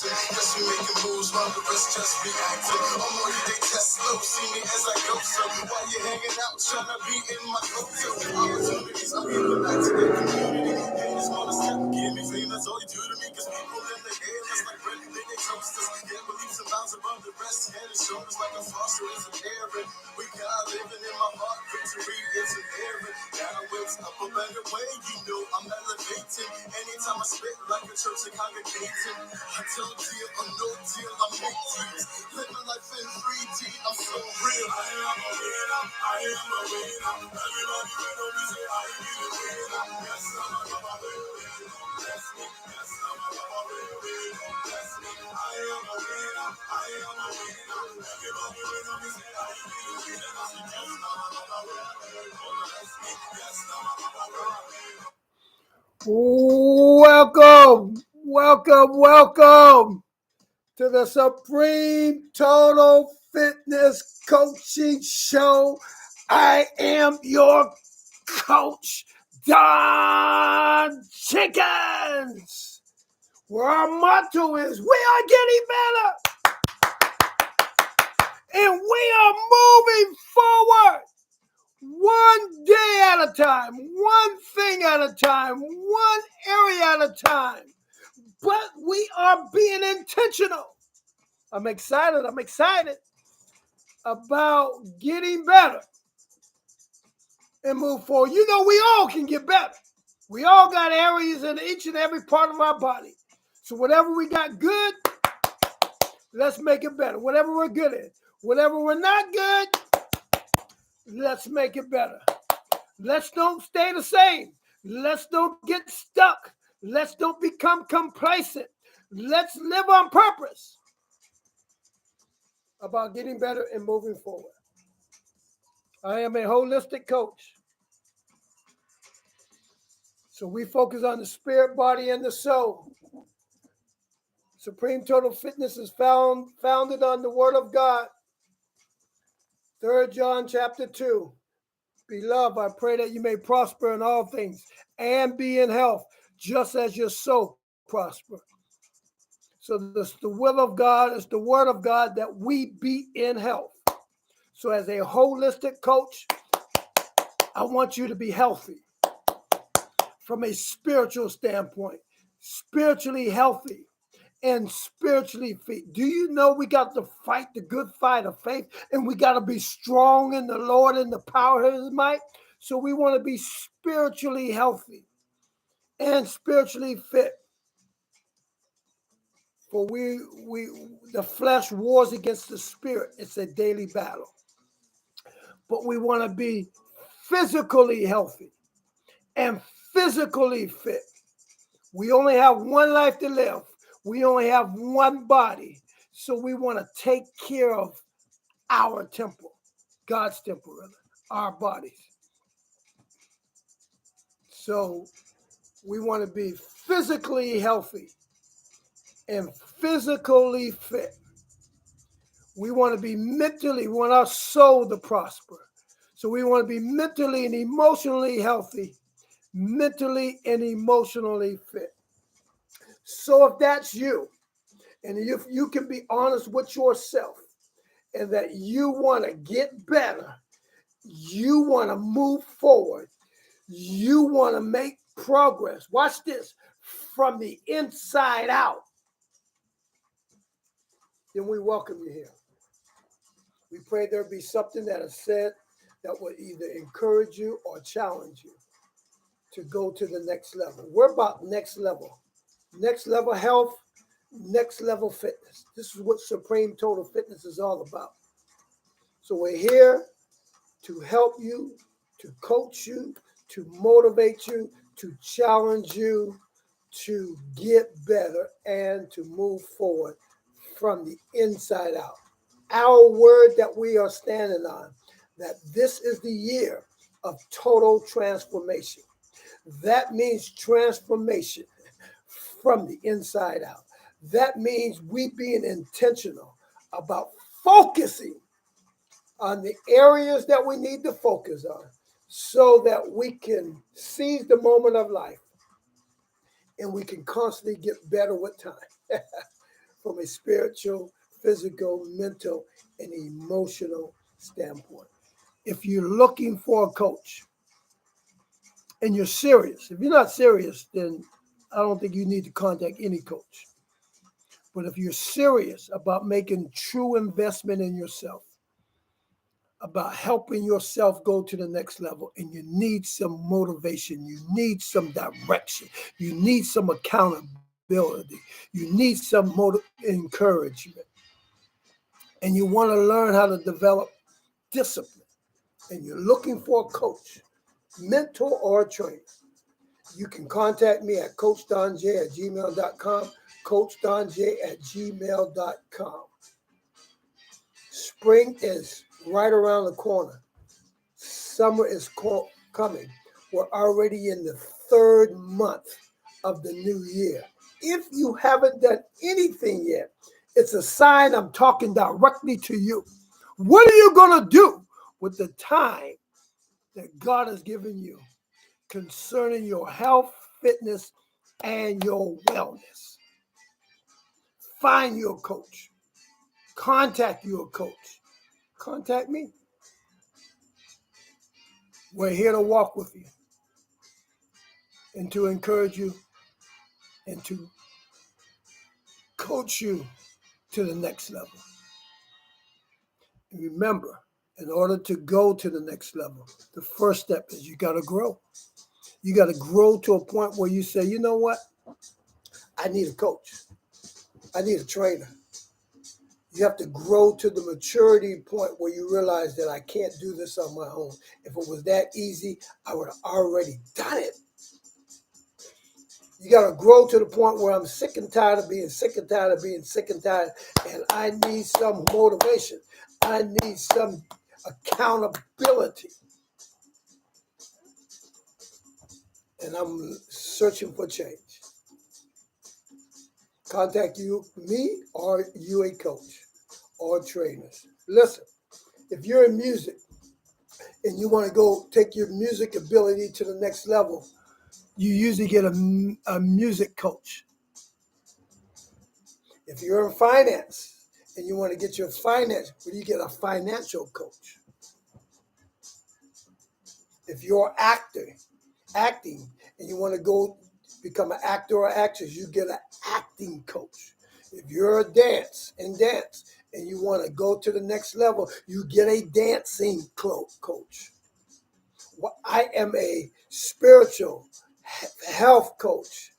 Just me making moves while the rest just reacting. I'm on they test slow, see me as I go. So while you're hanging out, trying to be in my photo. Opportunities, I'm giving back to the community. Haters wanna step, give me fame, that's all you do to me. Cause people in the air, that's like bread, they toasters. Can't believe some miles above the rest. Head and shoulders like a foster is an Aaron. We got living in my heart, victory is an Aaron. Downwards, up a better way, you know I'm elevating. Anytime I spit like a church congregating. I tell a deal or no deal, I make deals. Living life in 3D, I'm so real. I am a winner, I am a winner. Everybody know me say I am a winner. Yes, I'm a winner. Bless me, yes, I'm a winner. Bless me, I am a winner, I am a winner. Everybody know me say I am a winner. Yes, I'm a winner. Bless me, yes, I'm a winner. Welcome to the Supreme Total Fitness Coaching Show. I am your coach, Don Chickens, where our motto is, we are getting better, and we are moving forward. One day at a time, one thing at a time, one area at a time. But we are being intentional. I'm excited about getting better and move forward. You know, we all can get better. We all got areas in each and every part of our body. So whatever we got good, let's make it better. Whatever we're good at. Whatever we're not good, let's make it better. Let's don't stay the same. Let's don't get stuck. Let's don't become complacent. Let's live on purpose about getting better and moving forward. I am a holistic coach. So we focus on the spirit, body, and the soul. Supreme Total Fitness is founded on the Word of God. 3 John chapter 2. Beloved, I pray that you may prosper in all things and be in health, just as your soul prosper. So the will of God is the Word of God that we be in health. So as a holistic coach, I want you to be healthy from a spiritual standpoint, spiritually healthy and spiritually fit. Do you know we got to fight the good fight of faith, and we got to be strong in the Lord and the power of his might? So we want to be spiritually healthy and spiritually fit. For the flesh wars against the spirit. It's a daily battle. But we want to be physically healthy and physically fit. We only have one life to live. We only have one body. So we want to take care of our temple, God's temple, rather, our bodies. So we want to be physically healthy and physically fit. We want to be we want our soul to prosper. So we want to be mentally and emotionally healthy, mentally and emotionally fit. So if that's you, and if you can be honest with yourself, and that you want to get better, you want to move forward, you want to make progress. Watch this, from the inside out. Then we welcome you here. We pray there be something that is said that will either encourage you or challenge you to go to the next level. We're about next level health, next level fitness. This is what Supreme Total Fitness is all about. So we're here to help you, to coach you, to motivate you, to challenge you to get better and to move forward from the inside out. Our word that we are standing on, that this is the year of total transformation. That means transformation from the inside out. That means we being intentional about focusing on the areas that we need to focus on so that we can seize the moment of life and we can constantly get better with time from a spiritual, physical, mental, and emotional standpoint. If you're looking for a coach and you're serious, if you're not serious, then I don't think you need to contact any coach. But if you're serious about making true investment in yourself, about helping yourself go to the next level, and you need some motivation, you need some direction, you need some accountability, you need some encouragement, and you want to learn how to develop discipline, and you're looking for a coach, mentor, or a trainer, you can contact me at coachdonj@gmail.com, coachdonj@gmail.com. Spring is right around the corner. Summer is coming. We're already in the third month of the new year. If you haven't done anything yet, it's a sign I'm talking directly to you. What are you going to do with the time that God has given you concerning your health, fitness, and your wellness? Find your coach. Contact your coach. Contact me. We're here to walk with you and to encourage you and to coach you to the next level. And remember, in order to go to the next level, the first step is you got to grow. You got to grow to a point where you say, you know what? I need a coach. I need a trainer. You have to grow to the maturity point where you realize that I can't do this on my own. If it was that easy, I would have already done it. You got to grow to the point where I'm sick and tired of being sick and tired of being sick and tired, and I need some motivation. I need some accountability. And I'm searching for change. Contact me or you a coach or trainers. Listen, if you're in music and you want to go take your music ability to the next level, you usually get a music coach. If you're in finance and you want to get your finance, you get a financial coach. If you're acting, and you want to go become an actor or actress, you get an acting coach. If you're a dance, and you want to go to the next level, you get a dancing coach. Well, I am a spiritual health coach,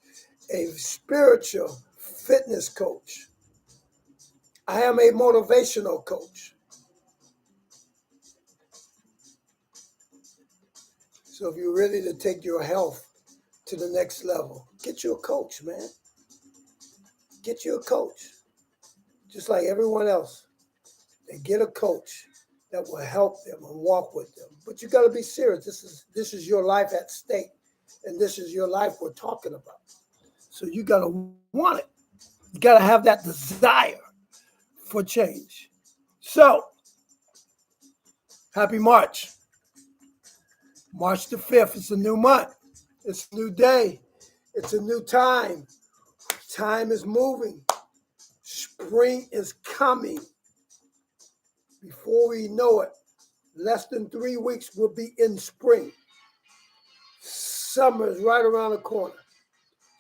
a spiritual fitness coach. I am a motivational coach. So if you're ready to take your health to the next level, get you a coach, man. Get you a coach. Just like everyone else, they get a coach that will help them and walk with them. But you got to be serious. This is your life at stake, and this is your life we're talking about. So you got to want it. You got to have that desire for change. So, happy March. March the 5th. It's a new month. It's a new day. It's a new time. Time is moving. Spring is coming. Before we know it, less than 3 weeks we'll be in spring. Summer is right around the corner.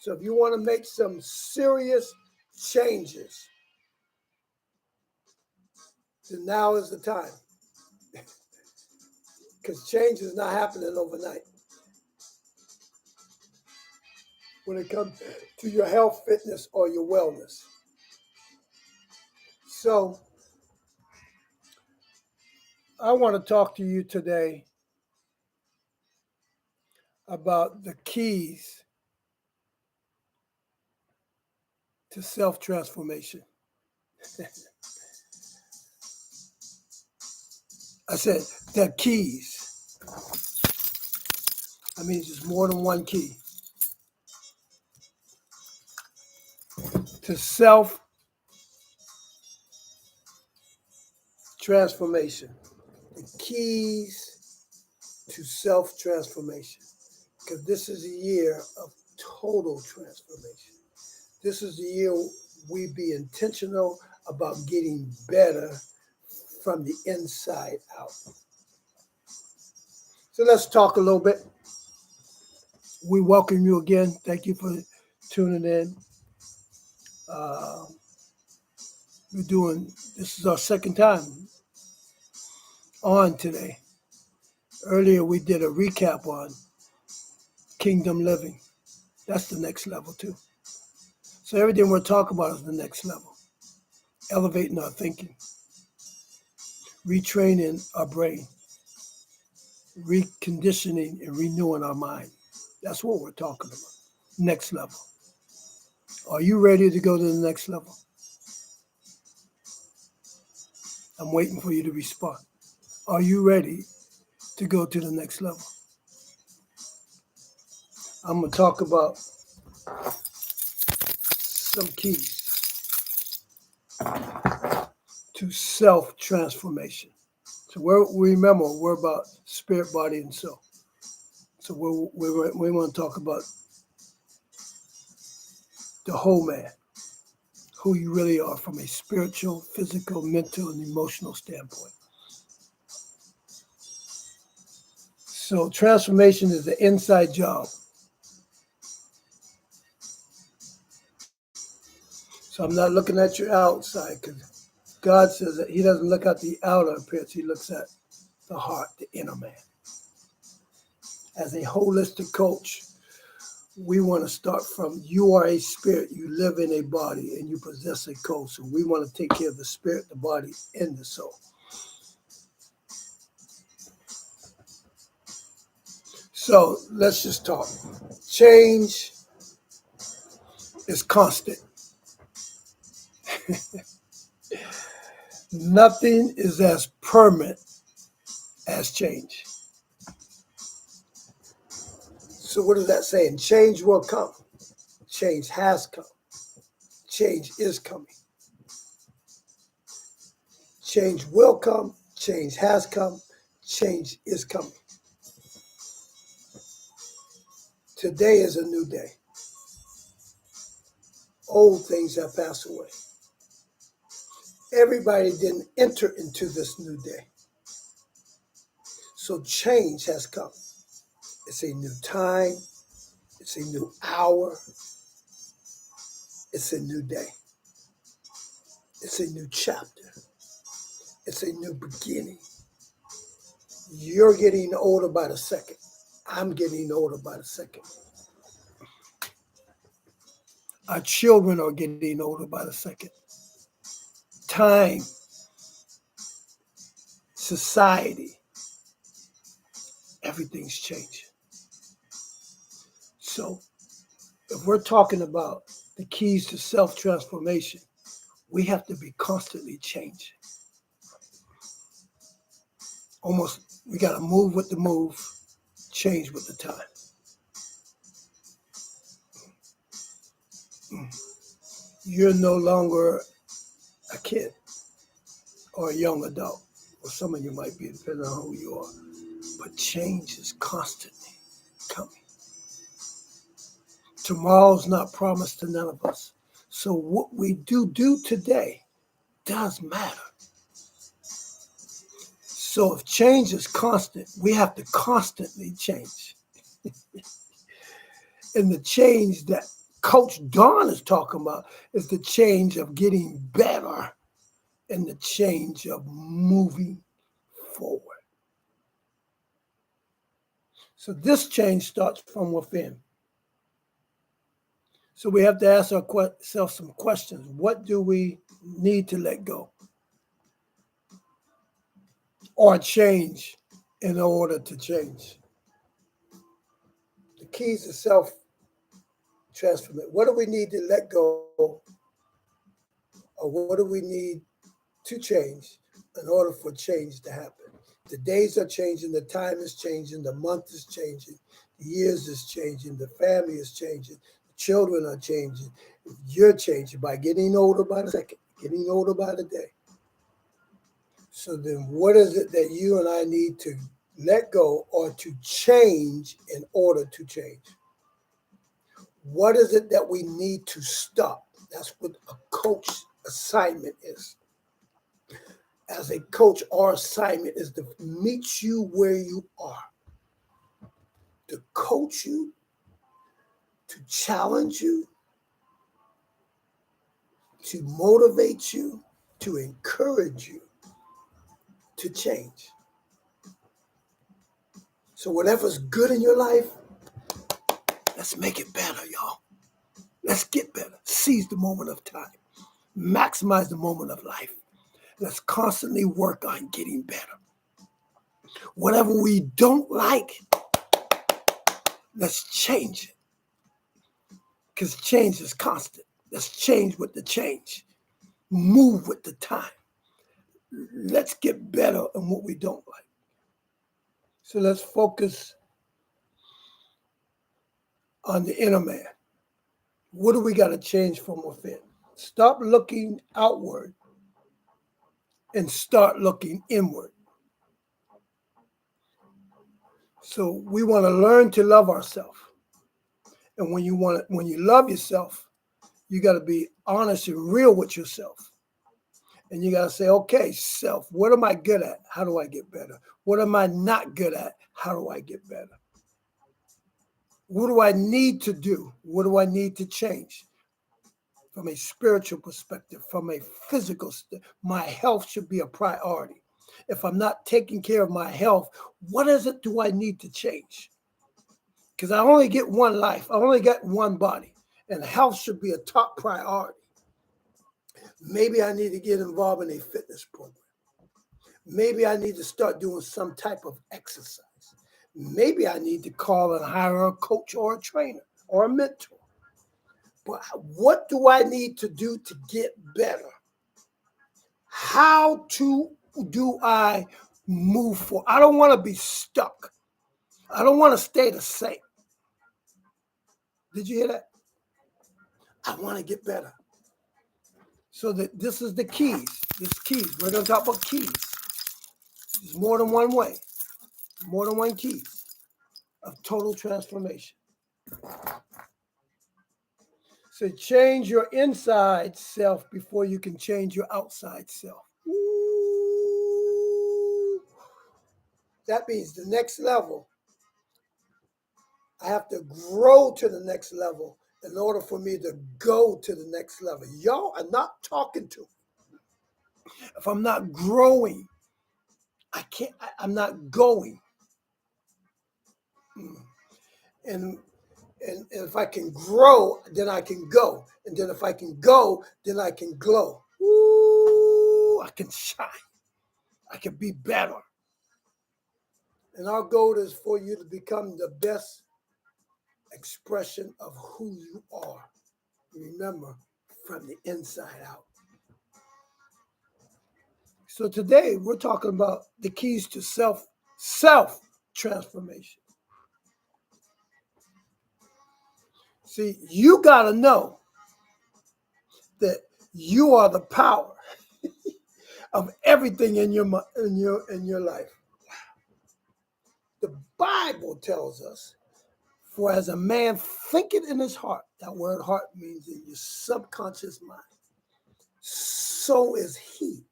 So if you want to make some serious changes, then now is the time. Because change is not happening overnight. When it comes to your health, fitness, or your wellness. So I want to talk to you today about the keys to self-transformation. I said the keys. I mean, there's more than one key to self-transformation. The keys to self-transformation. Because this is a year of total transformation. This is the year we be intentional about getting better from the inside out. So let's talk a little bit. We welcome you again. Thank you for tuning in. This is our second time on today. Earlier we did a recap on kingdom living. That's the next level too. So everything we're talking about is the next level. Elevating our thinking, retraining our brain, reconditioning and renewing our mind. That's what we're talking about. Next level. Are you ready to go to the next level? I'm waiting for you to respond. Are you ready to go to the next level? I'm going to talk about some keys to self-transformation. So remember, we're about spirit, body, and soul. So we want to talk about the whole man, who you really are from a spiritual, physical, mental, and emotional standpoint. So transformation is an inside job. So I'm not looking at your outside, because God says that he doesn't look at the outer appearance, he looks at the heart, the inner man. As a holistic coach, we want to start from you are a spirit, you live in a body, and you possess a soul. So we want to take care of the spirit, the body, and the soul. So let's just talk. Change is constant. Nothing is as permanent as change. So what is that saying? Change will come. Change has come. Change is coming. Change will come. Change has come. Change is coming. Today is a new day. Old things have passed away. Everybody didn't enter into this new day. So change has come. It's a new time. It's a new hour. It's a new day. It's a new chapter. It's a new beginning. You're getting older by the second. I'm getting older by the second. Our children are getting older by the second. Time, society, everything's changing. So if we're talking about the keys to self-transformation, we have to be constantly changing. Almost, we got to move with the move, change with the time. You're no longer a kid or a young adult, or some of you might be, depending on who you are. But change is constantly coming. Tomorrow's not promised to none of us. So what we do today does matter. So if change is constant, we have to constantly change. And the change that Coach Don is talking about is the change of getting better and the change of moving forward. So this change starts from within. So we have to ask ourselves some questions. What do we need to let go or change in order to change? keys to self transformation. What do we need to let go, or what do we need to change in order for change to happen? The days are changing, the time is changing, the month is changing, the years is changing, the family is changing, the children are changing. You're changing by getting older by the second, getting older by the day. So then what is it that you and I need to let go or to change in order to change? What is it that we need to stop? That's what a coach assignment is. As a coach, our assignment is to meet you where you are, to coach you, to challenge you, to motivate you, to encourage you to change. So whatever's good in your life, let's make it better, y'all. Let's get better. Seize the moment of time. Maximize the moment of life. Let's constantly work on getting better. Whatever we don't like, let's change it. Because change is constant. Let's change with the change. Move with the time. Let's get better on what we don't like. So let's focus on the inner man. What do we got to change from within? Stop looking outward and start looking inward. So we want to learn to love ourselves. And when you love yourself, you got to be honest and real with yourself. And you got to say, okay, self, what am I good at? How do I get better? What am I not good at? How do I get better? What do I need to do? What do I need to change? From a spiritual perspective, from a physical, my health should be a priority. If I'm not taking care of my health, what is it do I need to change? Because I only get one life. I only got one body. And health should be a top priority. Maybe I need to get involved in a fitness program. Maybe I need to start doing some type of exercise. Maybe I need to call and hire a coach or a trainer or a mentor. But what do I need to do to get better? How do I move forward? I don't want to be stuck. I don't want to stay the same. Did you hear that? I want to get better. So this is the keys. This keys. We're going to talk about keys. There's more than one way. More than one key of total transformation. So change your inside self before you can change your outside self. Ooh. That means the next level. I have to grow to the next level in order for me to go to the next level. Y'all are not talking to me. If I'm not growing, I'm not going. And if I can grow, then I can go. And then if I can go, then I can glow. Ooh, I can shine. I can be better. And our goal is for you to become the best expression of who you are. Remember, from the inside out. So today we're talking about the keys to self transformation. See, you got to know that you are the power of everything in your life. The Bible tells us, for as a man thinketh in his heart, that word heart means in your subconscious mind, so is he.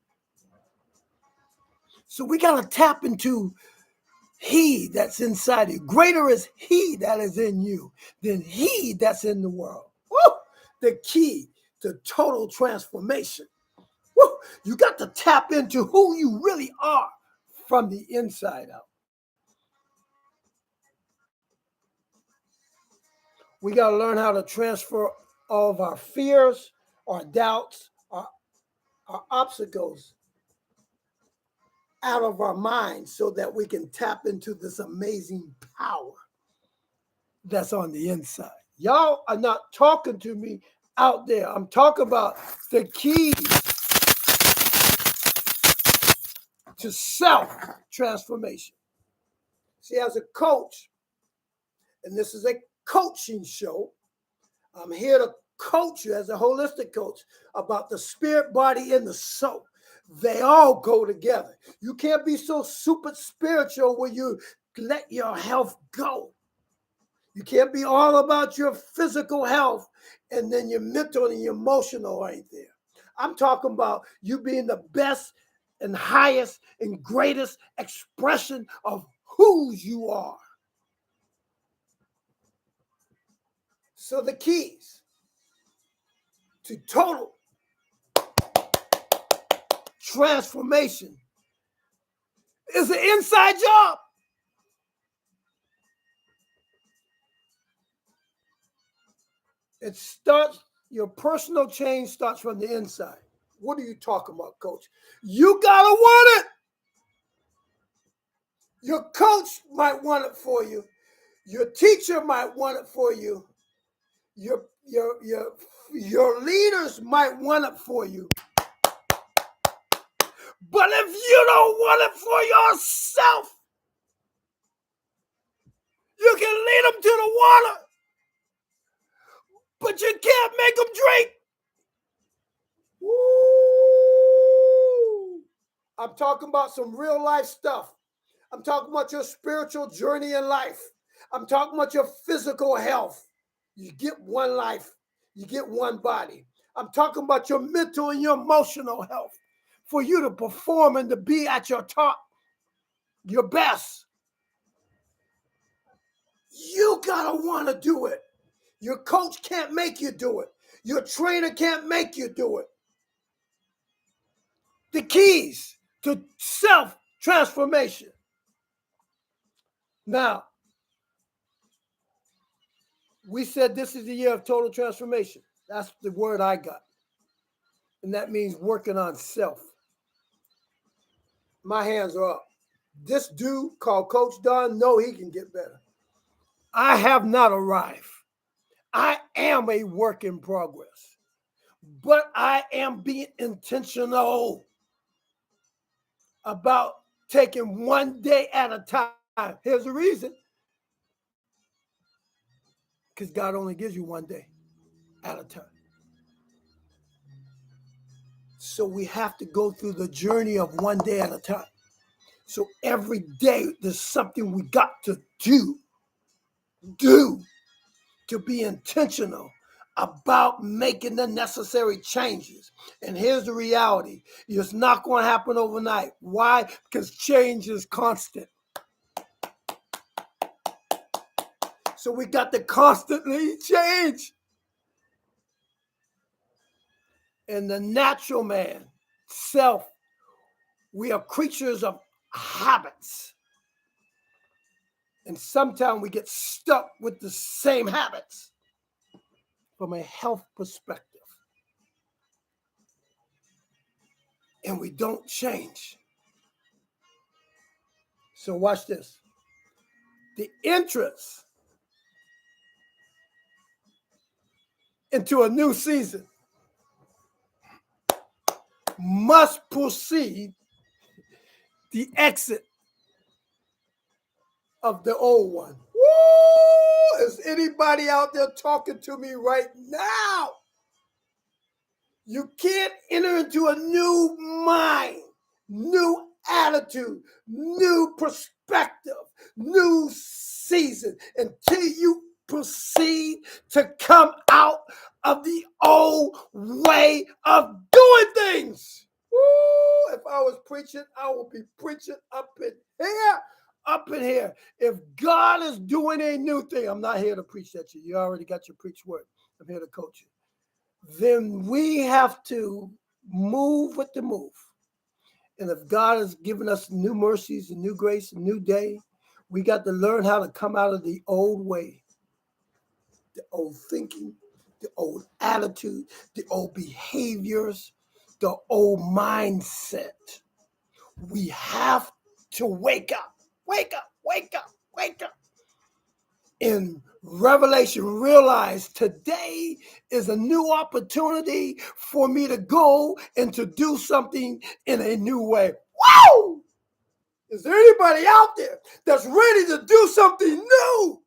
So we got to tap into he that's inside you. Greater is he that is in you than he that's in the world. Woo! The key to total transformation. Woo! You got to tap into who you really are from the inside out. We got to learn how to transfer all of our fears, our doubts, our obstacles out of our minds so that we can tap into this amazing power that's on the inside. Y'all are not talking to me out there. I'm talking about the keys to self transformation. See, as a coach, and this is a coaching show, I'm here to coach you as a holistic coach about the spirit, body, and the soul. They all go together. You can't be so super spiritual when you let your health go. You can't be all about your physical health and then your mental and your emotional ain't there. I'm talking about you being the best and highest and greatest expression of who you are. So the keys to total transformation is an inside job. It starts, your personal change starts from the inside. What are you talking about, coach? You gotta want it. Your coach might want it for you. Your teacher might want it for you. Your leaders might want it for you. But if you don't want it for yourself, you can lead them to the water, but you can't make them drink. Woo! I'm talking about some real life stuff. I'm talking about your spiritual journey in life. I'm talking about your physical health. You get one life. You get one body. I'm talking about your mental and your emotional health for you to perform and to be at your top, your best. You gotta want to do it. Your coach can't make you do it. Your trainer can't make you do it. The keys to self-transformation. Now, we said this is the year of total transformation. That's the word I got. And that means working on self. My hands are up. This dude called Coach Don, no, he can get better. I have not arrived. I am a work in progress. But I am being intentional about taking one day at a time. Here's the reason. Because God only gives you one day at a time. So we have to go through the journey of one day at a time. So every day there's something we got to do to be intentional about making the necessary changes. And here's the reality. It's not going to happen overnight. Why? Because change is constant. So we got to constantly change. And the natural man, self, we are creatures of habits. And sometimes we get stuck with the same habits from a health perspective. And we don't change. So watch this. The entrance into a new season must precede the exit of the old one. Woo! Is anybody out there talking to me right now? You can't enter into a new mind, new attitude, new perspective, new season until you proceed to come out of the old way of doing things. Woo! If I was preaching, I would be preaching up in here. Up in here. If God is doing a new thing, I'm not here to preach at you. You already got your preach word. I'm here to coach you. Then we have to move with the move. And if God has given us new mercies and new grace, a new day, we got to learn how to come out of the old way, the old thinking, the old attitude, the old behaviors, the old mindset. We have to wake up, wake up, wake up, wake up. in Revelation realize today is a new opportunity for me to go and to do something in a new way. Woo! Is there anybody out there that's ready to do something new?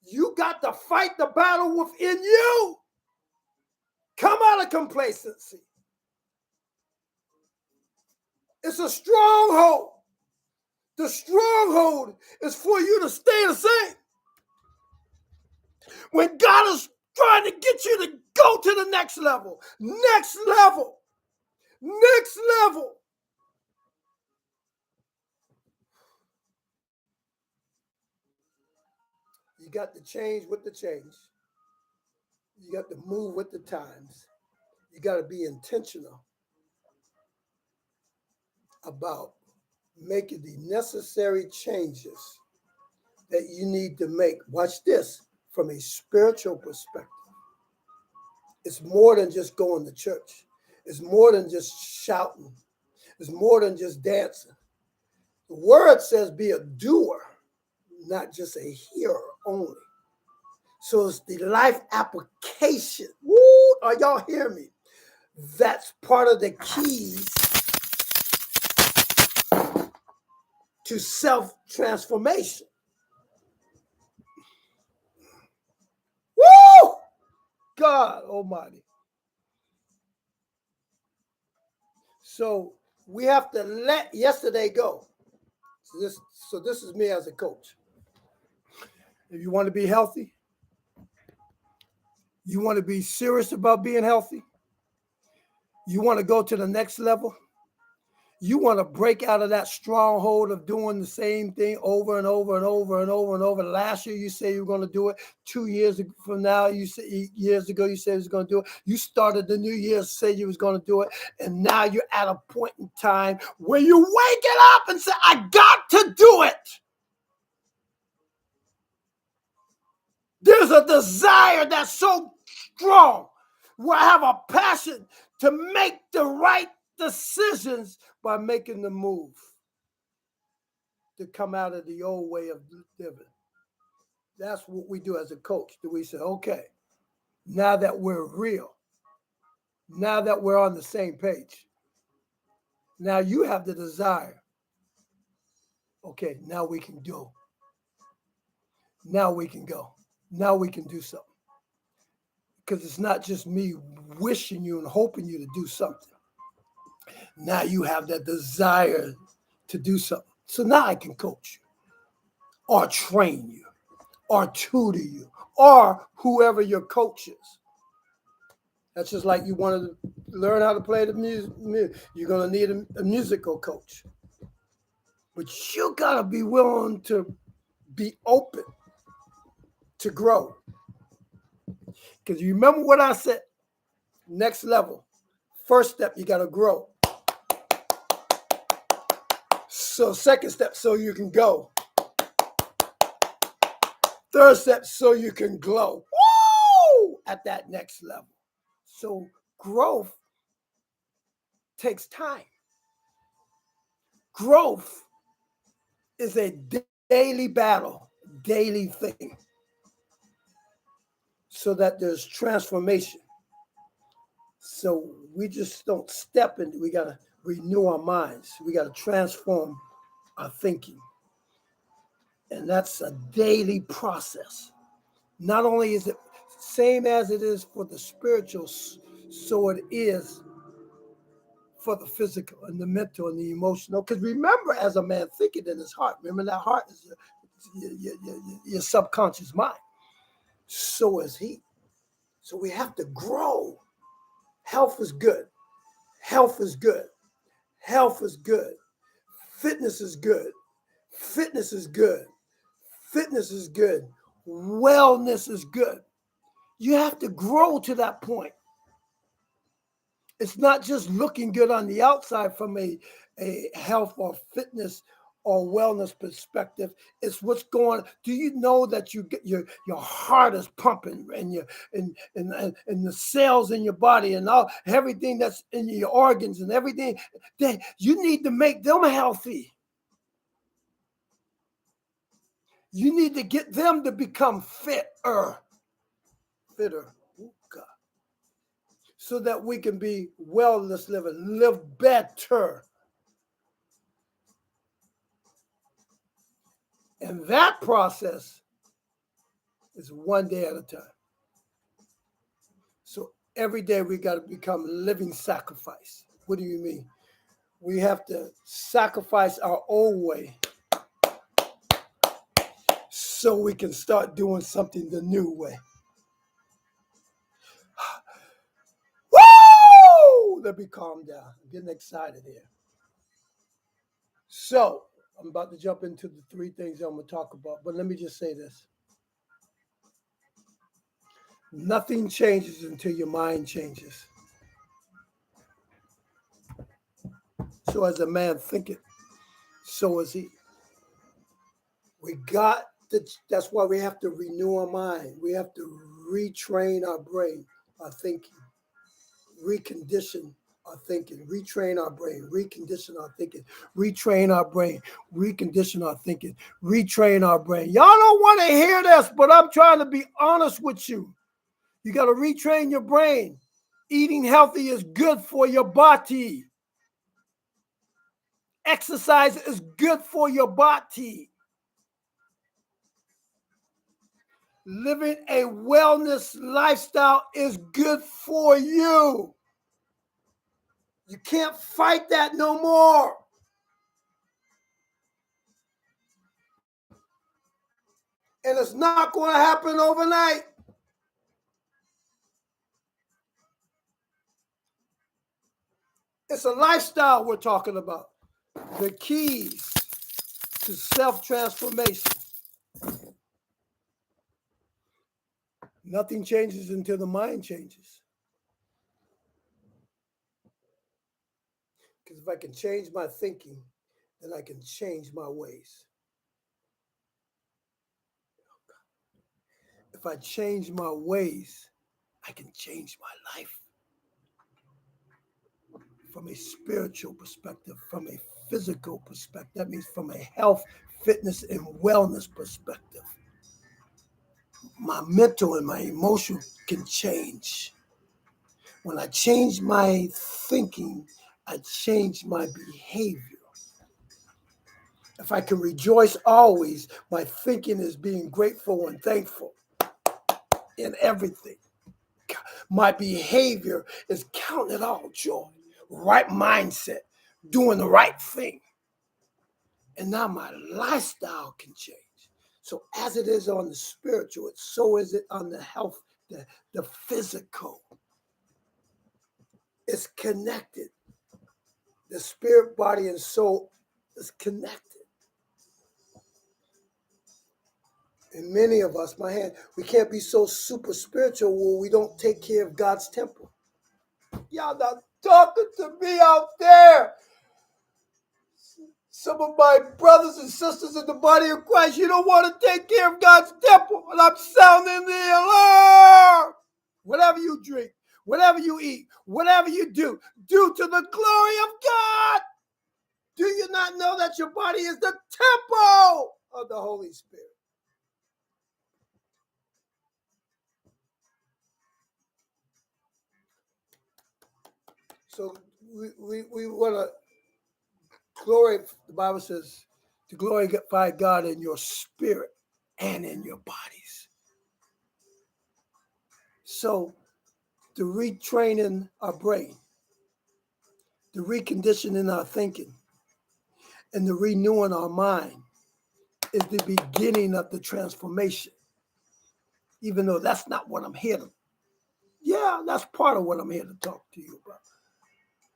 You got to fight the battle within you. Come out of complacency. It's a stronghold. The stronghold is for you to stay the same. When God is trying to get you to go to the next level, next level, next level. You got to change with the change. You got to move with the times. You got to be intentional about making the necessary changes that you need to make. Watch this from a spiritual perspective. It's more than just going to church. It's more than just shouting. It's more than just dancing. The word says be a doer, not just a hearer only. So it's the life application. Woo! Are y'all hearing me? That's part of the key to self-transformation. Woo! God Almighty. So we have to let yesterday go. So this is me as a coach. If you want to be healthy, you want to be serious about being healthy, you want to go to the next level, you want to break out of that stronghold of doing the same thing over and over and over and over and over. Last year, you said you were going to do it. 2 years from now, you said years ago, you said you was going to do it. You started the new year, said you was going to do it. And now you're at a point in time where you wake it up and say, I got to do it. There's a desire that's so strong where I have a passion to make the right decisions by making the move to come out of the old way of living. That's what we do as a coach. Do we say, okay, now that we're real, now that we're on the same page, now you have the desire. Okay, now we can do. Now we can go. Now we can do something. Because it's not just me wishing you and hoping you to do something. Now you have that desire to do something. So now I can coach you or train you or tutor you or whoever your coach is. That's just like you want to learn how to play the music. You're going to need a musical coach. But you got to be willing to be open to grow. Because you remember what I said? Next level. First step, you got to grow. So second step, so you can go. Third step, so you can glow. Woo! At that next level. So growth takes time. Growth is a daily battle, daily thing. So that there's transformation. So we just don't step in. We got to renew our minds. We got to transform our thinking. And that's a daily process. Not only is it same as it is for the spiritual, so it is for the physical and the mental and the emotional. Because remember, as a man thinking in his heart, remember that heart is your subconscious mind. So is he. So we have to grow. Health is good. Health is good. Health is good. Fitness is good. Fitness is good. Fitness is good. Wellness is good. You have to grow to that point. It's not just looking good on the outside from a health or fitness or wellness perspective. It's what's going on. Do you know that you get your heart is pumping and and the cells in your body and all everything that's in your organs and everything that you need to make them healthy. You need to get them to become fitter, so that we can be wellness living, live better. And that process is one day at a time. So every day we got to become living sacrifice. What do you mean? We have to sacrifice our old way so we can start doing something the new way. Woo! Let me calm down. I'm getting excited here. So I'm about to jump into the three things I'm going to talk about, but let me just say this. Nothing changes until your mind changes. So as a man thinketh, so is he. That's why we have to renew our mind. We have to retrain our brain, our thinking, recondition our thinking, retrain our brain, recondition our thinking, retrain our brain, recondition our thinking, retrain our brain. Y'all don't want to hear this, but I'm trying to be honest with you. You got to retrain your brain. Eating healthy is good for your body. Exercise is good for your body. Living a wellness lifestyle is good for you. You can't fight that no more. And it's not going to happen overnight. It's a lifestyle we're talking about. The keys to self-transformation. Nothing changes until the mind changes. Because if I can change my thinking, then I can change my ways. If I change my ways, I can change my life. From a spiritual perspective, from a physical perspective, that means from a health, fitness, and wellness perspective. My mental and my emotion can change. When I change my thinking, I change my behavior. If I can rejoice always, my thinking is being grateful and thankful in everything. My behavior is counting it all joy, right mindset, doing the right thing. And now my lifestyle can change. So as it is on the spiritual, so is it on the health, the physical. It's connected. The spirit, body, and soul is connected. And many of us, we can't be so super spiritual where we don't take care of God's temple. Y'all not talking to me out there. Some of my brothers and sisters in the body of Christ, you don't want to take care of God's temple. And I'm sounding the alarm. Whatever you drink, whatever you eat, whatever you do to the glory of God. Do you not know that your body is the temple of the Holy Spirit? So we want to the Bible says, to glorify God in your spirit and in your bodies. So the retraining our brain, the reconditioning our thinking, and the renewing our mind is the beginning of the transformation. Even though that's not what I'm here to. Yeah, that's part of what I'm here to talk to you about.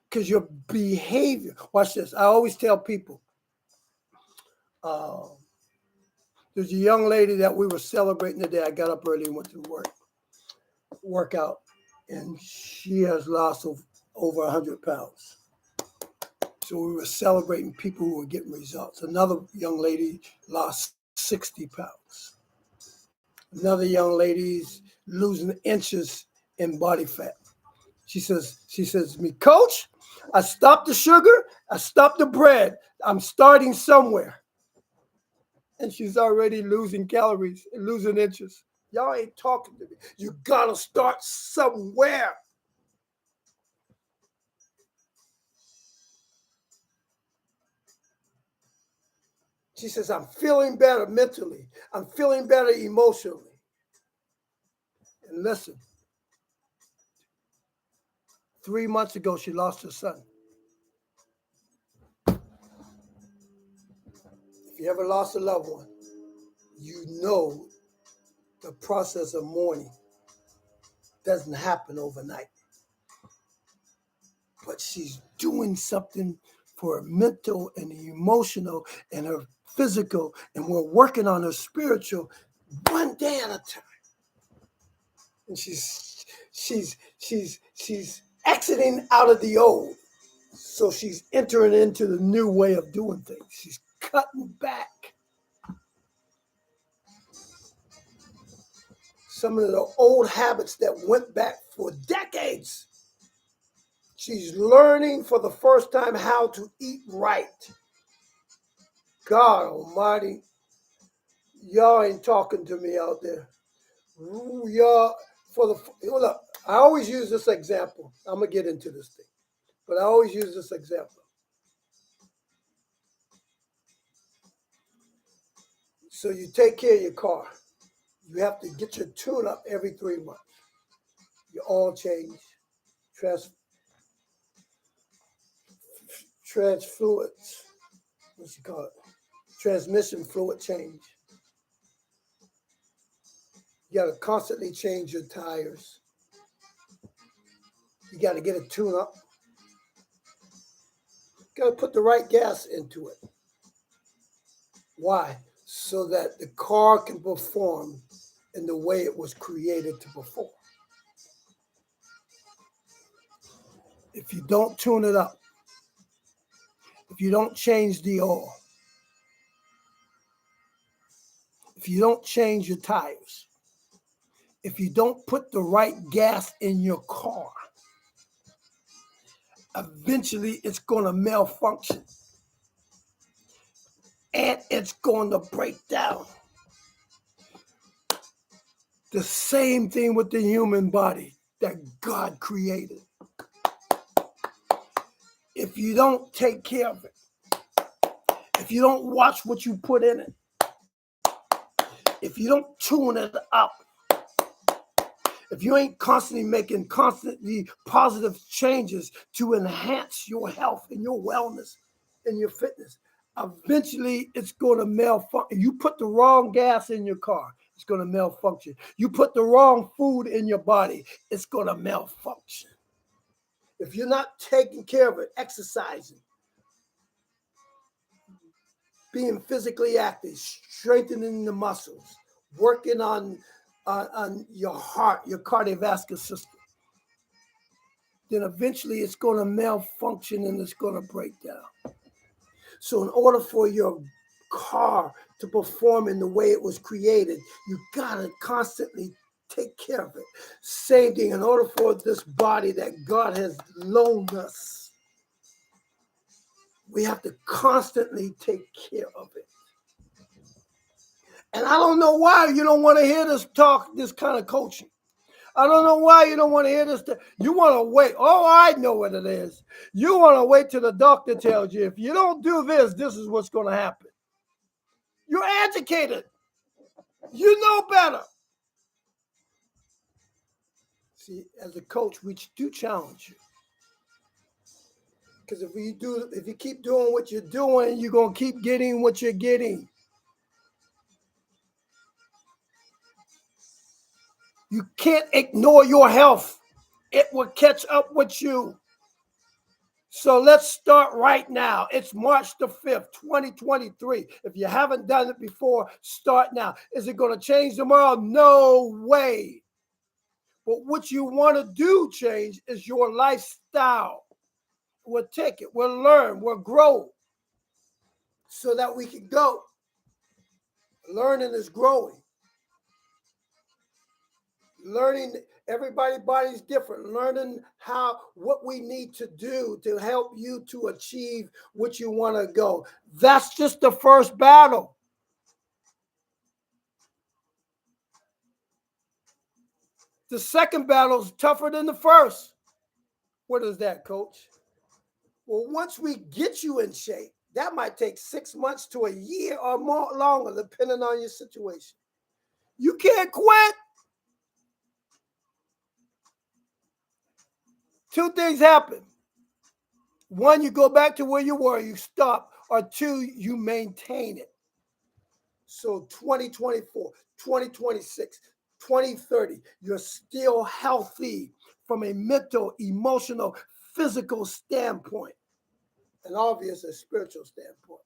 Because your behavior, watch this. I always tell people, there's a young lady that we were celebrating today. I got up early and went to workout, and she has lost over 100 pounds. So we were celebrating people who were getting results. Another young lady lost 60 pounds. Another young lady's losing inches in body fat. She says to me, Coach, I stopped the sugar, I stopped the bread. I'm starting somewhere. and she's already losing calories and losing inches. Y'all ain't talking to me. You gotta start somewhere. She says, I'm feeling better mentally. I'm feeling better emotionally. And listen, 3 months ago, she lost her son. If you ever lost a loved one, you know the process of mourning doesn't happen overnight. But she's doing something for her mental and emotional and her physical, and we're working on her spiritual one day at a time. And she's exiting out of the old. So she's entering into the new way of doing things. She's cutting back some of the old habits that went back for decades. She's learning for the first time how to eat right. God Almighty, y'all ain't talking to me out there. Y'all, hold up. I always use this example. I'm gonna get into this thing, but I always use this example. So you take care of your car. You have to get your tune up every 3 months. Your oil change, fluids, what's it called? Transmission fluid change. You got to constantly change your tires. You got to get a tune up. You got to put the right gas into it. Why? So that the car can perform in the way it was created to perform. If you don't tune it up, if you don't change the oil, if you don't change your tires, if you don't put the right gas in your car, eventually it's going to malfunction and it's going to break down. The same thing with the human body that God created. If you don't take care of it, if you don't watch what you put in it, if you don't tune it up, if you ain't constantly making constantly positive changes to enhance your health and your wellness and your fitness, eventually it's going to malfunction. You put the wrong gas in your car, it's going to malfunction. You put the wrong food in your body, it's going to malfunction. If you're not taking care of it, exercising, being physically active, strengthening the muscles, working on your heart, your cardiovascular system, then eventually it's going to malfunction and it's going to break down. So in order for your car to perform in the way it was created, you got to constantly take care of it. Same thing, in order for this body that God has loaned us, we have to constantly take care of it. And I don't know why you don't want to hear this talk, this kind of coaching. I don't know why you don't want to hear this. You want to wait. Oh, I know what it is. You want to wait till the doctor tells you, if you don't do this, this is what's going to happen. You're educated. You know better. See, as a coach, we do challenge you. Because if you keep doing what you're doing, you're going to keep getting what you're getting. You can't ignore your health. It will catch up with you. So let's start right now. It's March the 5th, 2023. If you haven't done it before, start now. Is it going to change tomorrow? No way. But what you want to do change is your lifestyle. We'll take it. We'll learn. We'll grow so that we can go. Learning is growing. Learning, everybody's body's different. Learning what we need to do to help you to achieve what you want to go. That's just the first battle. The second battle is tougher than the first. What is that, coach? Well, once we get you in shape, that might take 6 months to a year or more longer, depending on your situation. You can't quit. Two things happen. One, you go back to where you were, you stop, or two, you maintain it. So 2024, 2026, 2030, you're still healthy from a mental, emotional, physical standpoint, and obviously a spiritual standpoint.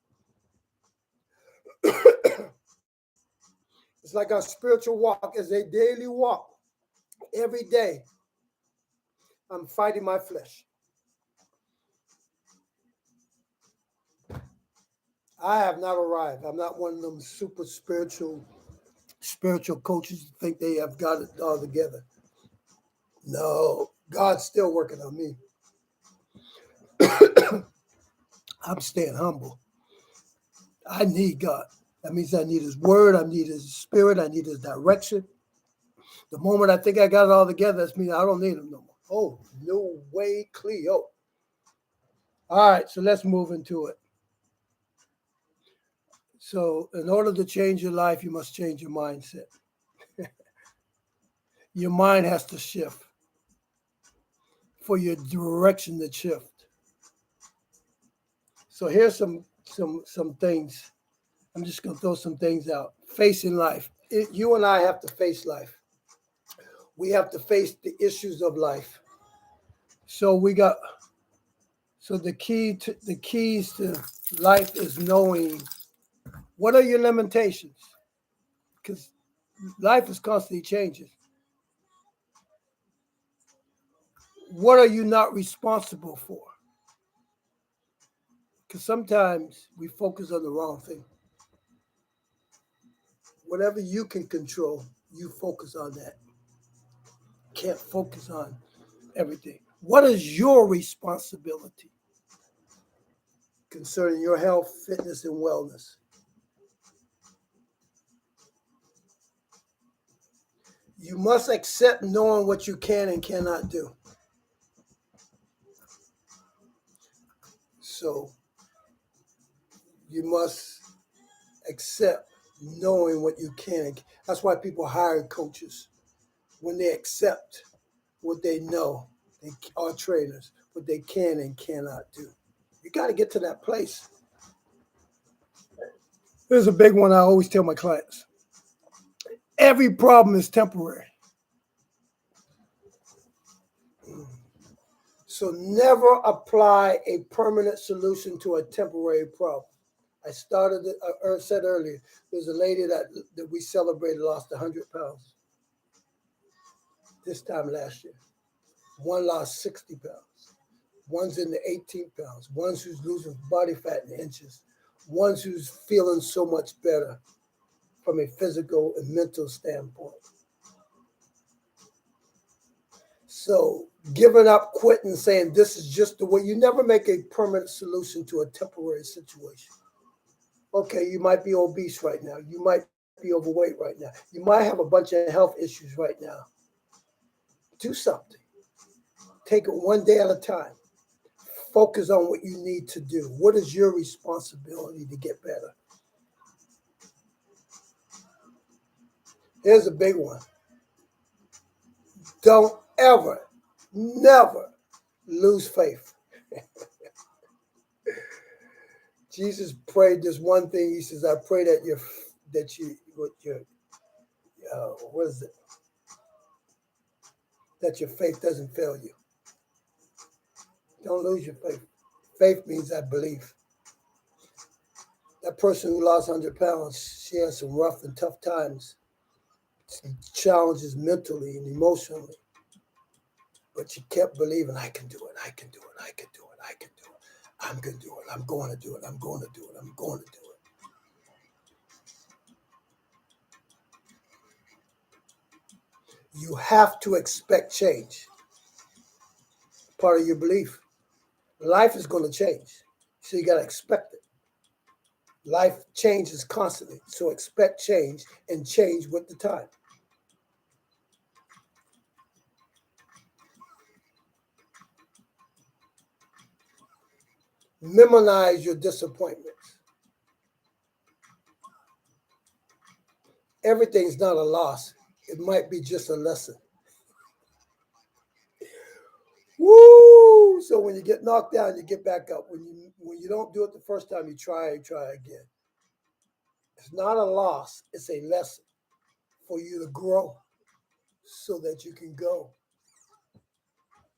It's like our spiritual walk is a daily walk. Every day, I'm fighting my flesh. I have not arrived. I'm not one of them super spiritual coaches who think they have got it all together. No, God's still working on me. I'm staying humble. I need God. That means I need his word. I need his spirit. I need his direction. The moment I think I got it all together, that means I don't need him no more. Oh, no way, Cleo. All right, so let's move into it. So in order to change your life, you must change your mindset. Your mind has to shift for your direction to shift. So here's some things. I'm just going to throw some things out. Facing life. You and I have to face life. We have to face the issues of life. So the keys to life is knowing what are your limitations, because life is constantly changing. What are you not responsible for? Because sometimes we focus on the wrong thing. Whatever you can control, you focus on that. Can't focus on everything. What is your responsibility concerning your health, fitness, and wellness? You must accept knowing what you can and cannot do. So you must accept knowing what you can. That's why people hire coaches. When they accept what they know, they are trainers, what they can and cannot do. You got to get to that place. There's a big one I always tell my clients. Every problem is temporary. So never apply a permanent solution to a temporary problem. I said earlier, there's a lady that we celebrated lost 100 pounds this time last year. One lost 60 pounds. One's in the 18 pounds. One's who's losing body fat in inches. One's who's feeling so much better from a physical and mental standpoint. So giving up, quitting, saying this is just the way, you never make a permanent solution to a temporary situation. Okay, you might be obese right now. You might be overweight right now. You might have a bunch of health issues right now. Do something. Take it one day at a time. Focus on what you need to do. What is your responsibility to get better? Here's a big one. Don't ever, never lose faith. Jesus prayed this one thing. He says, I pray that that your faith doesn't fail you. Don't lose your faith. Faith means I believe. That person who lost 100 pounds, she had some rough and tough times, some challenges mentally and emotionally. But she kept believing, I can do it, I can do it, I can do it, I can do it. I'm going to do it, I'm going to do it, I'm going to do it, I'm going to do it. You have to expect change. Part of your belief. Life is going to change, so you got to expect it. Life changes constantly, so expect change and change with the time. Memorize your disappointments. Everything's not a loss. It might be just a lesson. Woo! So when you get knocked down, you get back up. When you don't do it the first time, you try again. It's not a loss. It's a lesson for you to grow, so that you can go,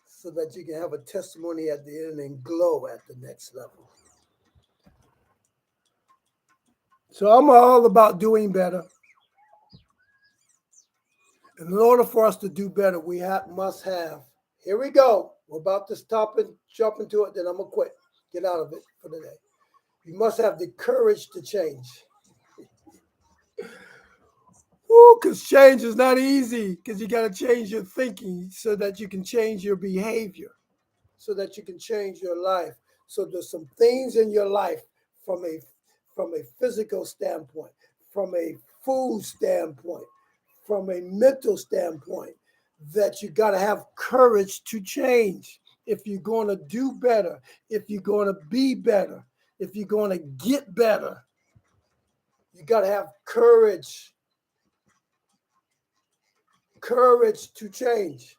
so that you can have a testimony at the end and glow at the next level. So I'm all about doing better. And in order for us to do better, we must have. Here we go. We're about to stop and jump into it. Then I'm gonna quit. Get out of it for today. You must have the courage to change. Because change is not easy. Because you got to change your thinking so that you can change your behavior, so that you can change your life. So there's some things in your life from a physical standpoint, from a food standpoint, from a mental standpoint, that you got to have courage to change. If you're going to do better, if you're going to be better, if you're going to get better, you got to have courage. Courage to change.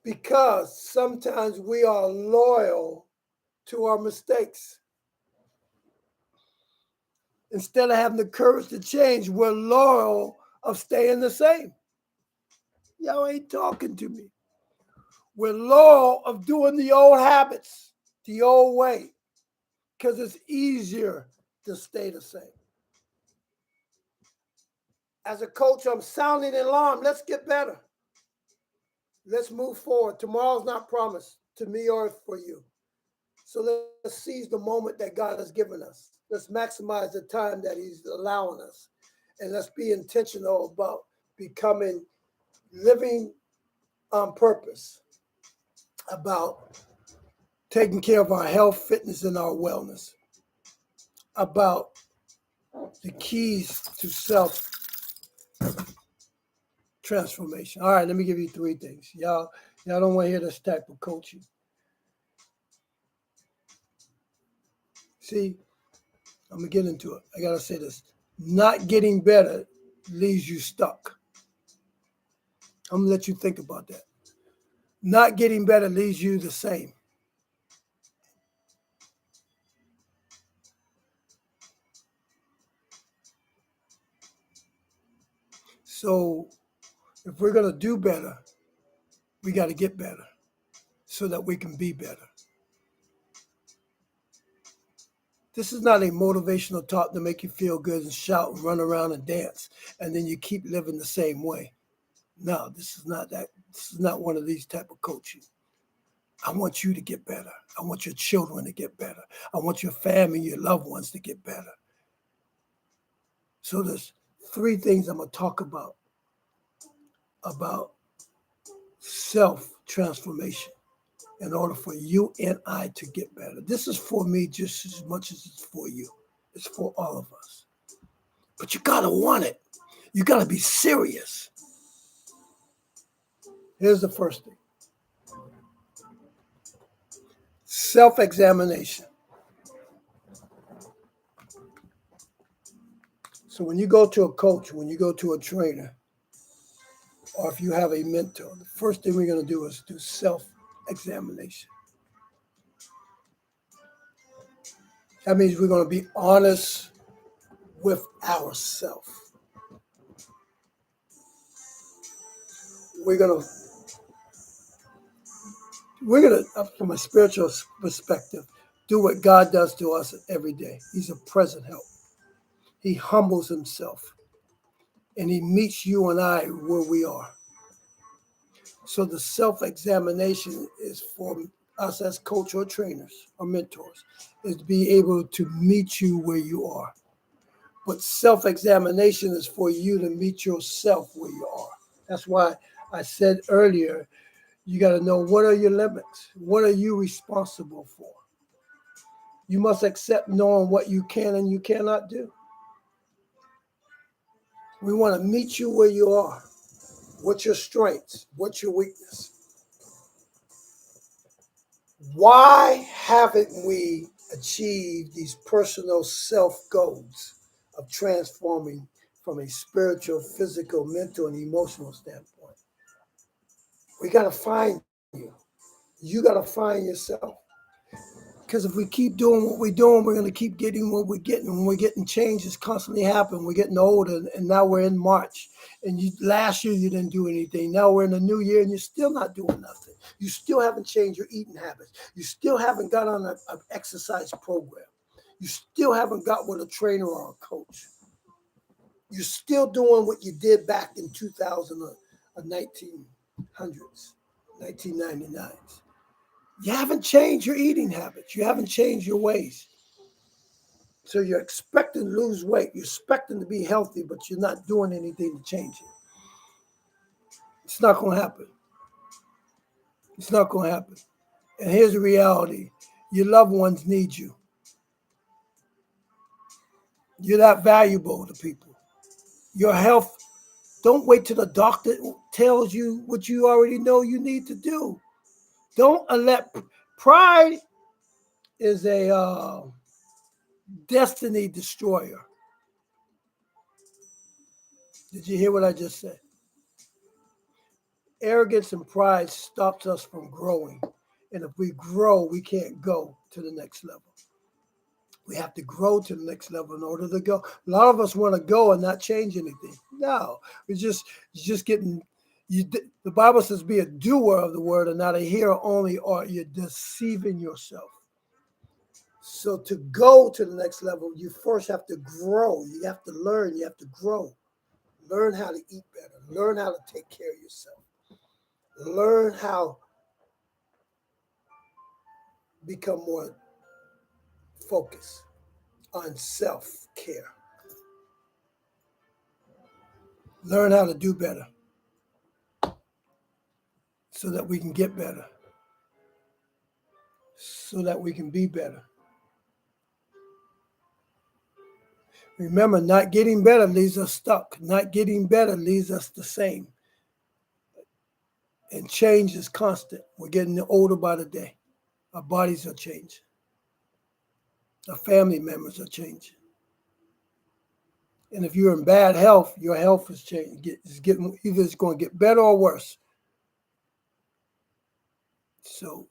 Because sometimes we are loyal to our mistakes. Instead of having the courage to change, we're loyal of staying the same. Y'all ain't talking to me. We're loyal of doing the old habits, the old way, because it's easier to stay the same. As a coach, I'm sounding an alarm. Let's get better. Let's move forward. Tomorrow's not promised to me or for you. So let's seize the moment that God has given us. Let's maximize the time that He's allowing us. And let's be intentional about becoming living on purpose, about taking care of our health, fitness, and our wellness, about the keys to self transformation. All right, let me give you 3 things. Y'all don't want to hear this type of coaching. See, I'm going to get into it. I got to say this. Not getting better leaves you stuck. I'm going to let you think about that. Not getting better leaves you the same. So if we're going to do better, we got to get better so that we can be better. This is not a motivational talk to make you feel good and shout and run around and dance, and then you keep living the same way. No, this is not that. This is not one of these type of coaching. I want you to get better. I want your children to get better. I want your family, your loved ones to get better. So there's 3 things I'm going to talk about self-transformation in order for you and I to get better. This is for me just as much as it's for you. It's for all of us. But you got to want it. You got to be serious. Here's the first thing. Self-examination. So when you go to a coach, when you go to a trainer, or if you have a mentor, the first thing we're going to do is do self-examination. That means we're going to be honest with ourselves. We're going to, from a spiritual perspective, do what God does to us every day. He's a present help. He humbles himself, and he meets you and I where we are. So the self-examination is for us as coach or trainers or mentors, is to be able to meet you where you are. But self-examination is for you to meet yourself where you are. That's why I said earlier, you got to know, what are your limits? What are you responsible for? You must accept knowing what you can and you cannot do. We want to meet you where you are. What's your strengths? What's your weakness? Why haven't we achieved these personal self goals of transforming from a spiritual, physical, mental, and emotional standpoint? We got to find you. You got to find yourself. Because if we keep doing what we're doing, we're going to keep getting what we're getting. When we're getting changes constantly happen, we're getting older, and now we're in March. And last year you didn't do anything. Now we're in the new year, and you're still not doing nothing. You still haven't changed your eating habits. You still haven't got on an exercise program. You still haven't got with a trainer or a coach. You're still doing what you did back in 2000 or 1900s, 1999s. You haven't changed your eating habits. You haven't changed your ways. So you're expecting to lose weight. You're expecting to be healthy, but you're not doing anything to change it. It's not going to happen. It's not going to happen. And here's the reality. Your loved ones need you. You're that valuable to people. Your health, don't wait till the doctor tells you what you already know you need to do. Don't let pride is a destiny destroyer. Did you hear what I just said? Arrogance and pride stops us from growing. And if we grow, we can't go to the next level. We have to grow to the next level in order to go. A lot of us want to go and not change anything. No, it's just getting. The Bible says, "Be a doer of the word and not a hearer only, or you're deceiving yourself." So to go to the next level, you first have to grow. You have to learn. You have to grow. Learn how to eat better. Learn how to take care of yourself. Learn how to become more focused on self-care. Learn how to do better so that we can get better, so that we can be better. Remember, not getting better leaves us stuck. Not getting better leaves us the same. And change is constant. We're getting older by the day. Our bodies are changing. Our family members are changing. And if you're in bad health, your health is changing. Either it's going to get better or worse. So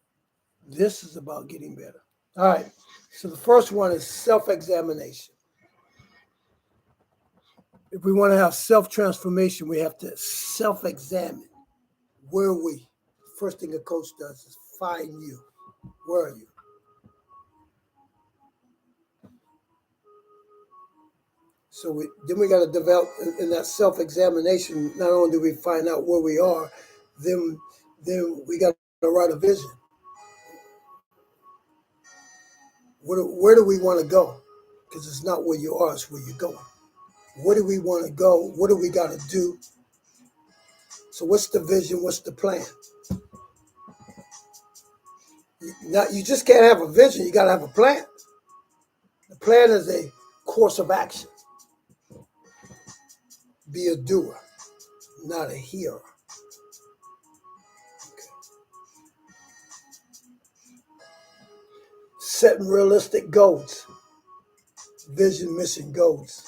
this is about getting better. All right. So the first one is self-examination. If we want to have self-transformation, we have to self-examine. Where are we? First thing a coach does is find you. Where are you? So we got to develop in that self-examination. Not only do we find out where we are, then we got to write a vision. Where do we want to go? Because it's not where you are, it's where you're going. Where do we want to go? What do we got to do? So what's the vision? What's the plan? You just can't have a vision. You got to have a plan. The plan is a course of action. Be a doer, not a hearer. Okay. Setting realistic goals. Vision, mission, goals.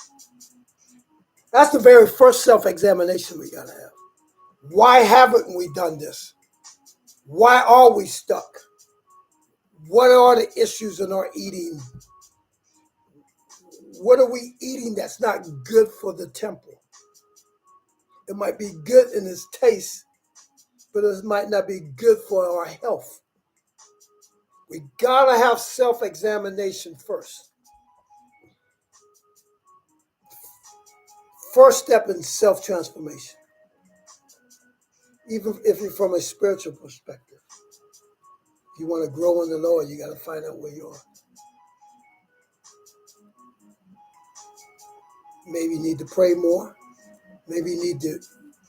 That's the very first self-examination we got to have. Why haven't we done this? Why are we stuck? What are the issues in our eating? What are we eating that's not good for the temple? It might be good in its taste, but it might not be good for our health. We gotta have self-examination first. First step in self-transformation, even if you're from a spiritual perspective. If you want to grow in the Lord, you got to find out where you are. Maybe you need to pray more. Maybe you need to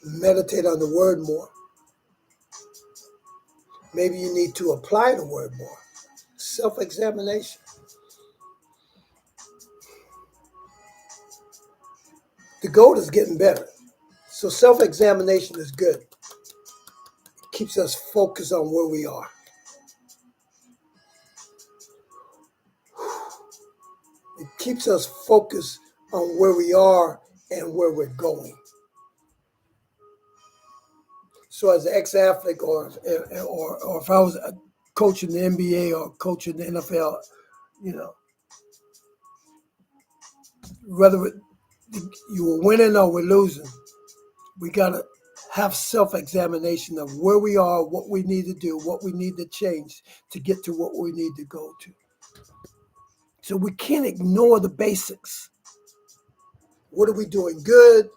meditate on the word more. Maybe you need to apply the word more. Self-examination. The goal is getting better. So self-examination is good. It keeps us focused on where we are. It keeps us focused on where we are and where we're going. So as an ex-athlete or if I was coaching the NBA or coaching the NFL, you know, whether you were winning or we're losing, we got to have self-examination of where we are, what we need to do, what we need to change to get to what we need to go to. So we can't ignore the basics. What are we doing good?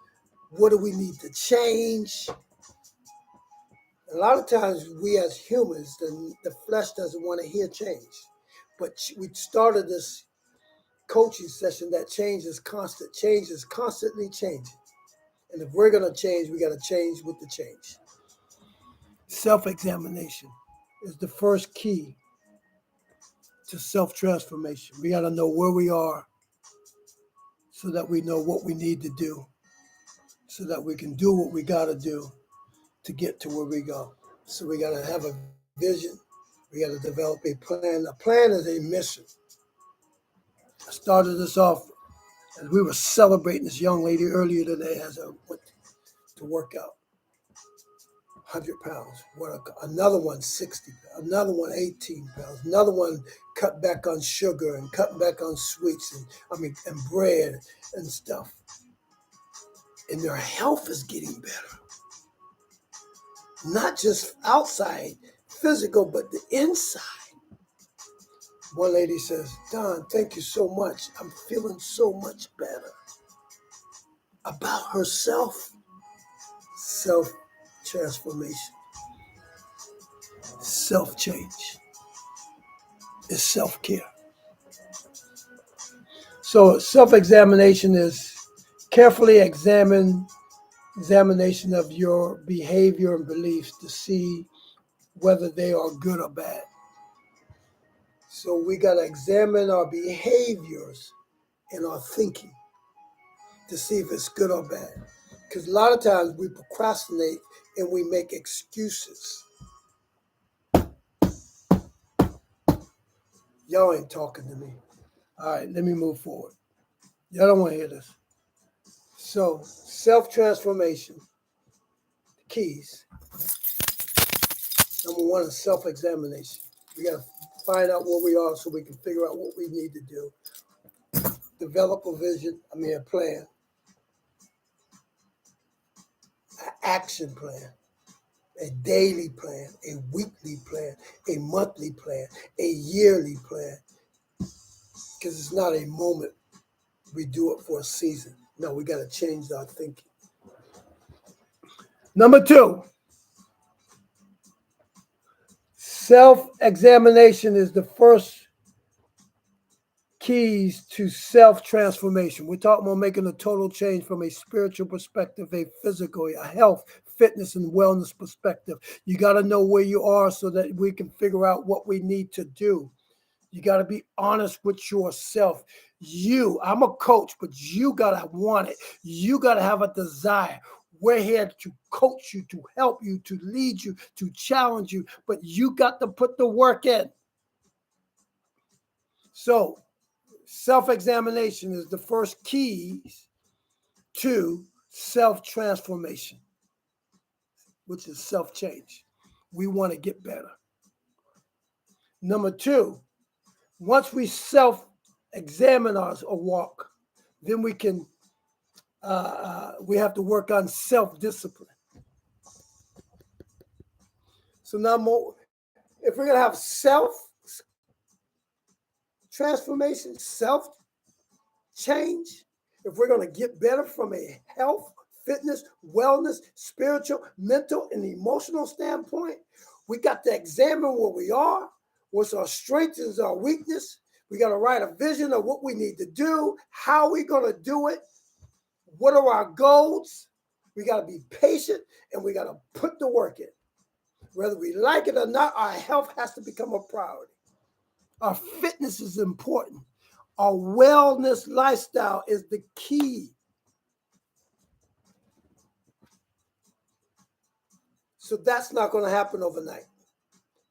What do we need to change? A lot of times we as humans, the flesh doesn't want to hear change. But we started this coaching session that change is constant. Change is constantly changing. And if we're going to change, we got to change with the change. Self-examination is the first key to self-transformation. We got to know where we are so that we know what we need to do, so that we can do what we got to do to get to where we go. So we got to have a vision. We got to develop a plan. A plan is a mission. I started this off as we were celebrating this young lady earlier today as I went to work out. 100 pounds. Another one 60 pounds. Another one 18 pounds. Another one cut back on sugar and cutting back on sweets and bread and stuff. And their health is getting better. Not just outside, physical, but the inside. One lady says, Don, thank you so much. I'm feeling so much better. About herself, self-transformation, self-change, is self-care. So self-examination is carefully examination of your behavior and beliefs to see whether they are good or bad. So we got to examine our behaviors and our thinking to see if it's good or bad. Because a lot of times we procrastinate and we make excuses. Y'all ain't talking to me. All right, let me move forward. Y'all don't want to hear this. So self-transformation, keys. Number one is self-examination. We got to find out where we are so we can figure out what we need to do. Develop a vision, a plan. An action plan. A daily plan, a weekly plan, a monthly plan, a yearly plan. Because it's not a moment. We do it for a season. No, we got to change our thinking. Number two, self-examination is the first keys to self-transformation. We're talking about making a total change from a spiritual perspective, a physical, a health, fitness, and wellness perspective. You got to know where you are so that we can figure out what we need to do. You got to be honest with yourself. I'm a coach, but you got to want it. You got to have a desire. We're here to coach you, to help you, to lead you, to challenge you, but you got to put the work in. So, self-examination is the first key to self-transformation, which is self-change. We want to get better. Number two, once we self-examine our walk, then we can, we have to work on self-discipline. So now, if we're going to have self-transformation, self-change, if we're going to get better from a health, fitness, wellness, spiritual, mental, and emotional standpoint, we got to examine where we are, what's our strengths and our weakness. We got to write a vision of what we need to do, how we're going to do it, what are our goals. We got to be patient, and we got to put the work in. Whether we like it or not, our health has to become a priority. Our fitness is important. Our wellness lifestyle is the key. So that's not going to happen overnight.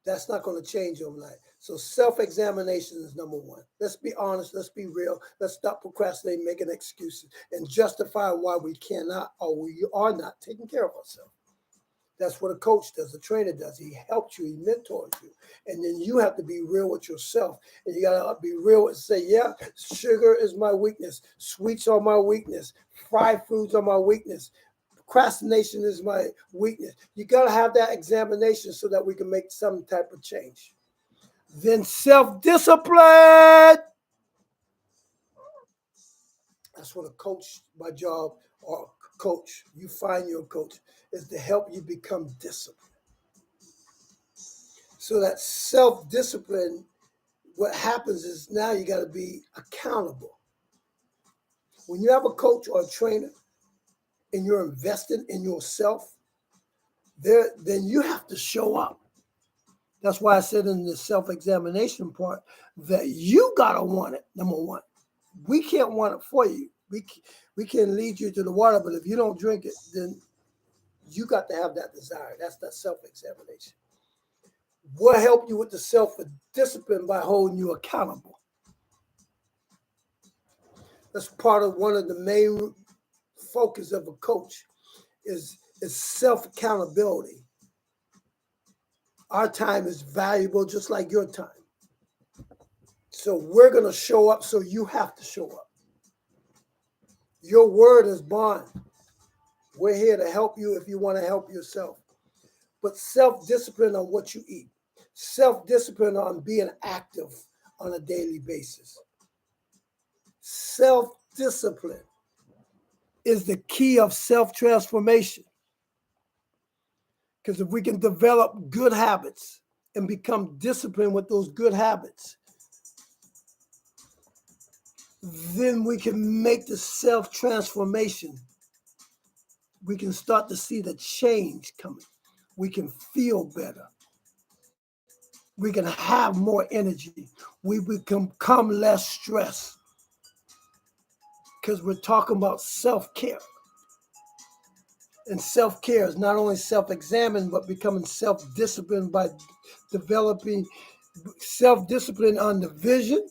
That's not going to change overnight. So self-examination is number one. Let's be honest. Let's be real. Let's stop procrastinating, making excuses, and justify why we cannot or we are not taking care of ourselves. That's what a coach does, a trainer does. He helps you, he mentors you. And then you have to be real with yourself. And you got to be real and say, yeah, sugar is my weakness. Sweets are my weakness. Fried foods are my weakness. Procrastination is my weakness. You got to have that examination so that we can make some type of change. Then self-discipline. That's what a coach, my job, or coach, you find your coach, is to help you become disciplined. So that self-discipline, what happens is now you got to be accountable. When you have a coach or a trainer and you're investing in yourself, then you have to show up. That's why I said in the self-examination part that you got to want it, number one. We can't want it for you. We can lead you to the water, but if you don't drink it, then you got to have that desire. That's that self-examination. We'll help you with the self-discipline by holding you accountable. That's part of one of the main focus of a coach is self-accountability. Our time is valuable just like your time. So we're going to show up, so you have to show up. Your word is bond. We're here to help you if you want to help yourself. But self-discipline on what you eat. Self-discipline on being active on a daily basis. Self-discipline is the key of self-transformation. Because if we can develop good habits and become disciplined with those good habits, then we can make the self-transformation. We can start to see the change coming. We can feel better. We can have more energy. We become less stressed. Because we're talking about self-care. And self-care is not only self-examined, but becoming self-disciplined by developing self-discipline on the vision,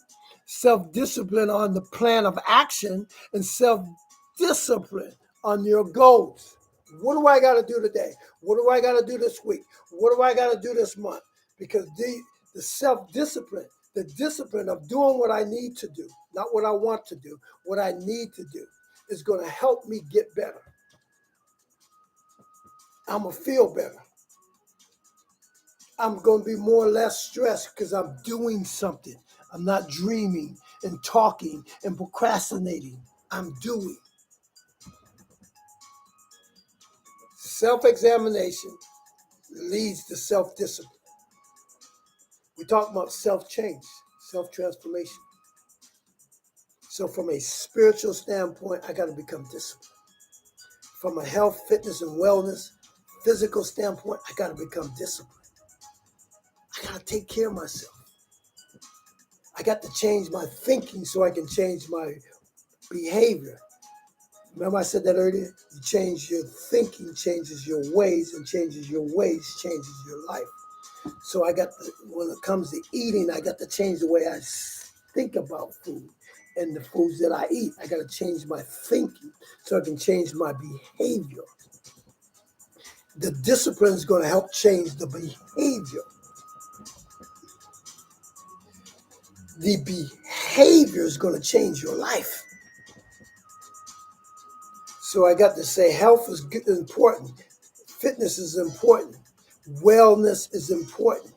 self-discipline on the plan of action, and self-discipline on your goals. What do I got to do today? What do I got to do this week? What do I got to do this month? Because the self-discipline, the discipline of doing what I need to do, not what I want to do, what I need to do, is going to help me get better. I'm going to feel better. I'm going to be more or less stressed because I'm doing something. I'm not dreaming and talking and procrastinating. I'm doing. Self-examination leads to self-discipline. We talk about self-change, self-transformation. So from a spiritual standpoint, I got to become disciplined. From a health, fitness, and wellness, physical standpoint, I got to become disciplined. I got to take care of myself. I got to change my thinking so I can change my behavior. Remember I said that earlier? You change your thinking, changes your ways, and changes your ways, changes your life. So when it comes to eating, I got to change the way I think about food and the foods that I eat. I got to change my thinking so I can change my behavior. The discipline is going to help change the behavior. The behavior is going to change your life. So I got to say health is important. Fitness is important. Wellness is important.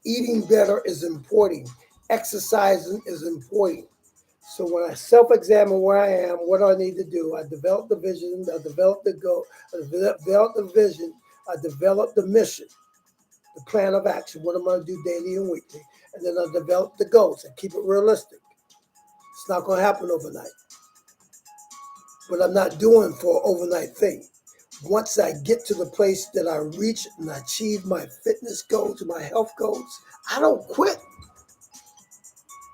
Eating better is important. Exercising is important. So when I self-examine where I am, what do I need to do? I develop the vision, I develop the goal, I develop the vision, I develop the mission, the plan of action, what am I going to do daily and weekly, and then I develop the goals and keep it realistic. It's not going to happen overnight. But I'm not doing for an overnight thing. Once I get to the place that I reach and achieve my fitness goals, my health goals, I don't quit.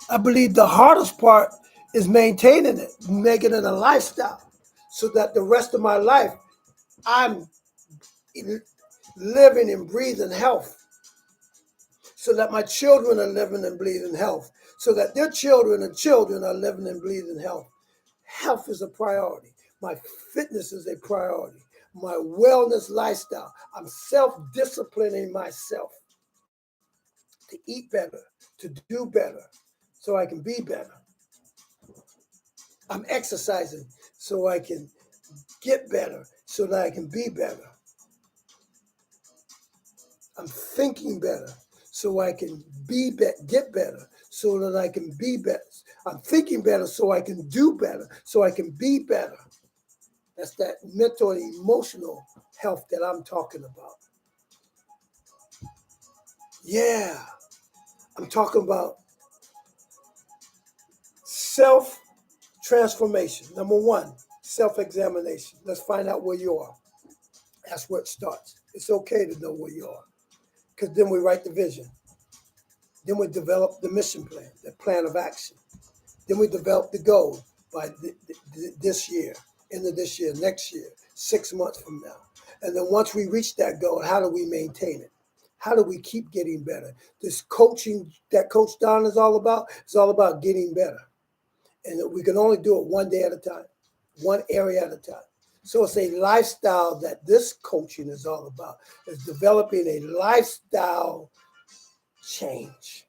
I believe the hardest part is maintaining it, making it a lifestyle, so that the rest of my life, I'm living and breathing health, so that my children are living and breathing health, so that their children and children are living and breathing health. Health is a priority. My fitness is a priority. My wellness lifestyle. I'm self-disciplining myself to eat better, to do better, so I can be better. I'm exercising so I can get better, so that I can be better. I'm thinking better so I can get better, so that I can be better. I'm thinking better so I can do better, so I can be better. That's that mental and emotional health that I'm talking about. Yeah, I'm talking about self-transformation. Number one, self-examination. Let's find out where you are. That's where it starts. It's okay to know where you are, because then we write the vision. Then we develop the mission plan, the plan of action. Then we develop the goal by this year, end of this year, next year, 6 months from now. And then once we reach that goal, how do we maintain it? How do we keep getting better? This coaching that Coach Don is all about, it's all about getting better. And we can only do it one day at a time, one area at a time. So it's a lifestyle that this coaching is all about. It's developing a lifestyle change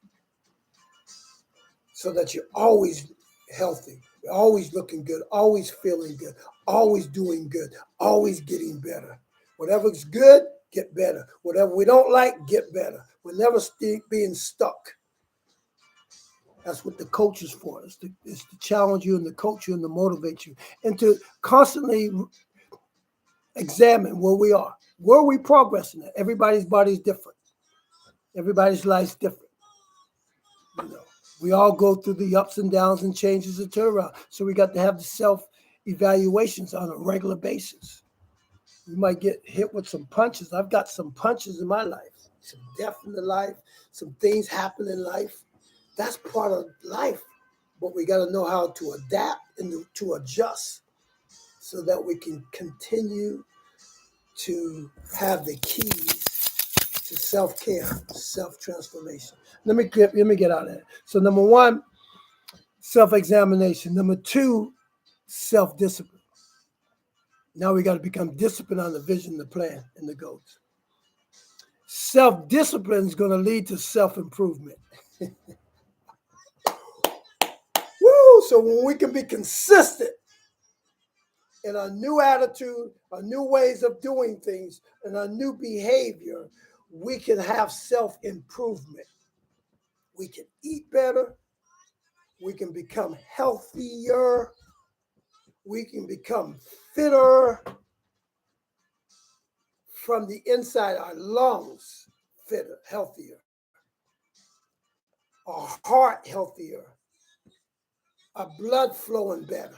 so that you're always healthy, you're always looking good, always feeling good, always doing good, always getting better. Whatever's good, get better. Whatever we don't like, get better. We're never being stuck. That's what the coach is for. It's to challenge you and to coach you and to motivate you and to constantly examine where we are. Where are we progressing at? Everybody's body is different. Everybody's life's different. You know, we all go through the ups and downs and changes and turnaround. So we got to have the self-evaluations on a regular basis. You might get hit with some punches. I've got some punches in my life, some death in the life, some things happen in life. That's part of life. But we got to know how to adapt and to adjust so that we can continue to have the keys to self-care, self-transformation. Let me get out of that. So number one, self-examination. Number two, self-discipline. Now we got to become disciplined on the vision, the plan, and the goals. Self-discipline is going to lead to self-improvement. Woo! So when we can be consistent in our new attitude, our new ways of doing things, and our new behavior, we can have self-improvement. We can eat better. We can become healthier. We can become fitter from the inside, our lungs fitter, healthier, our heart healthier, our blood flowing better.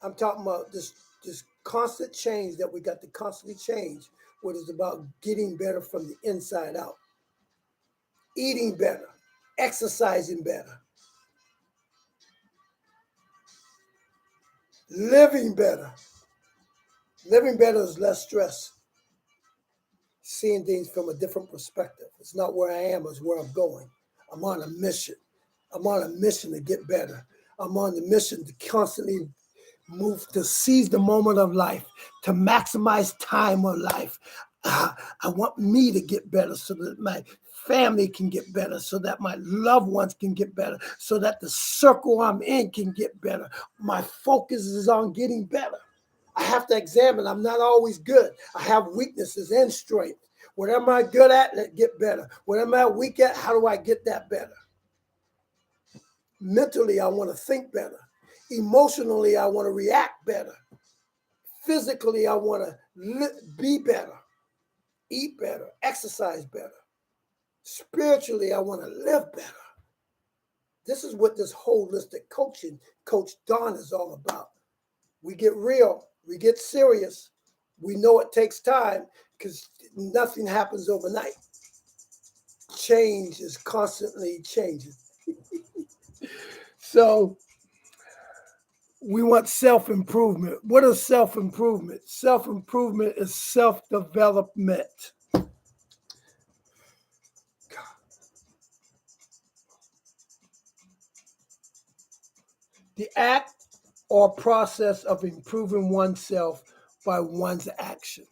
I'm talking about this constant change that we got to constantly change, what is about getting better from the inside out, eating better, exercising better, living better. Living better is less stress. Seeing things from a different perspective. It's not where I am, it's where I'm going. I'm on a mission. I'm on a mission to get better. I'm on the mission to constantly move, to seize the moment of life, to maximize time of life. I want me to get better so that my family can get better, so that my loved ones can get better, so that the circle I'm in can get better. My focus is on getting better. I have to examine. I'm not always good. I have weaknesses and strength. What am I good at? Let's get better. What am I weak at? How do I get that better? Mentally, I want to think better. Emotionally, I want to react better. Physically, I want to be better, eat better, exercise better. Spiritually, I want to live better. This is what this holistic coaching, Coach Don, is all about. We get real. We get serious. We know it takes time because nothing happens overnight. Change is constantly changing. So We want self-improvement. What is self-improvement? Self-improvement is self-development. The act or process of improving oneself by one's action.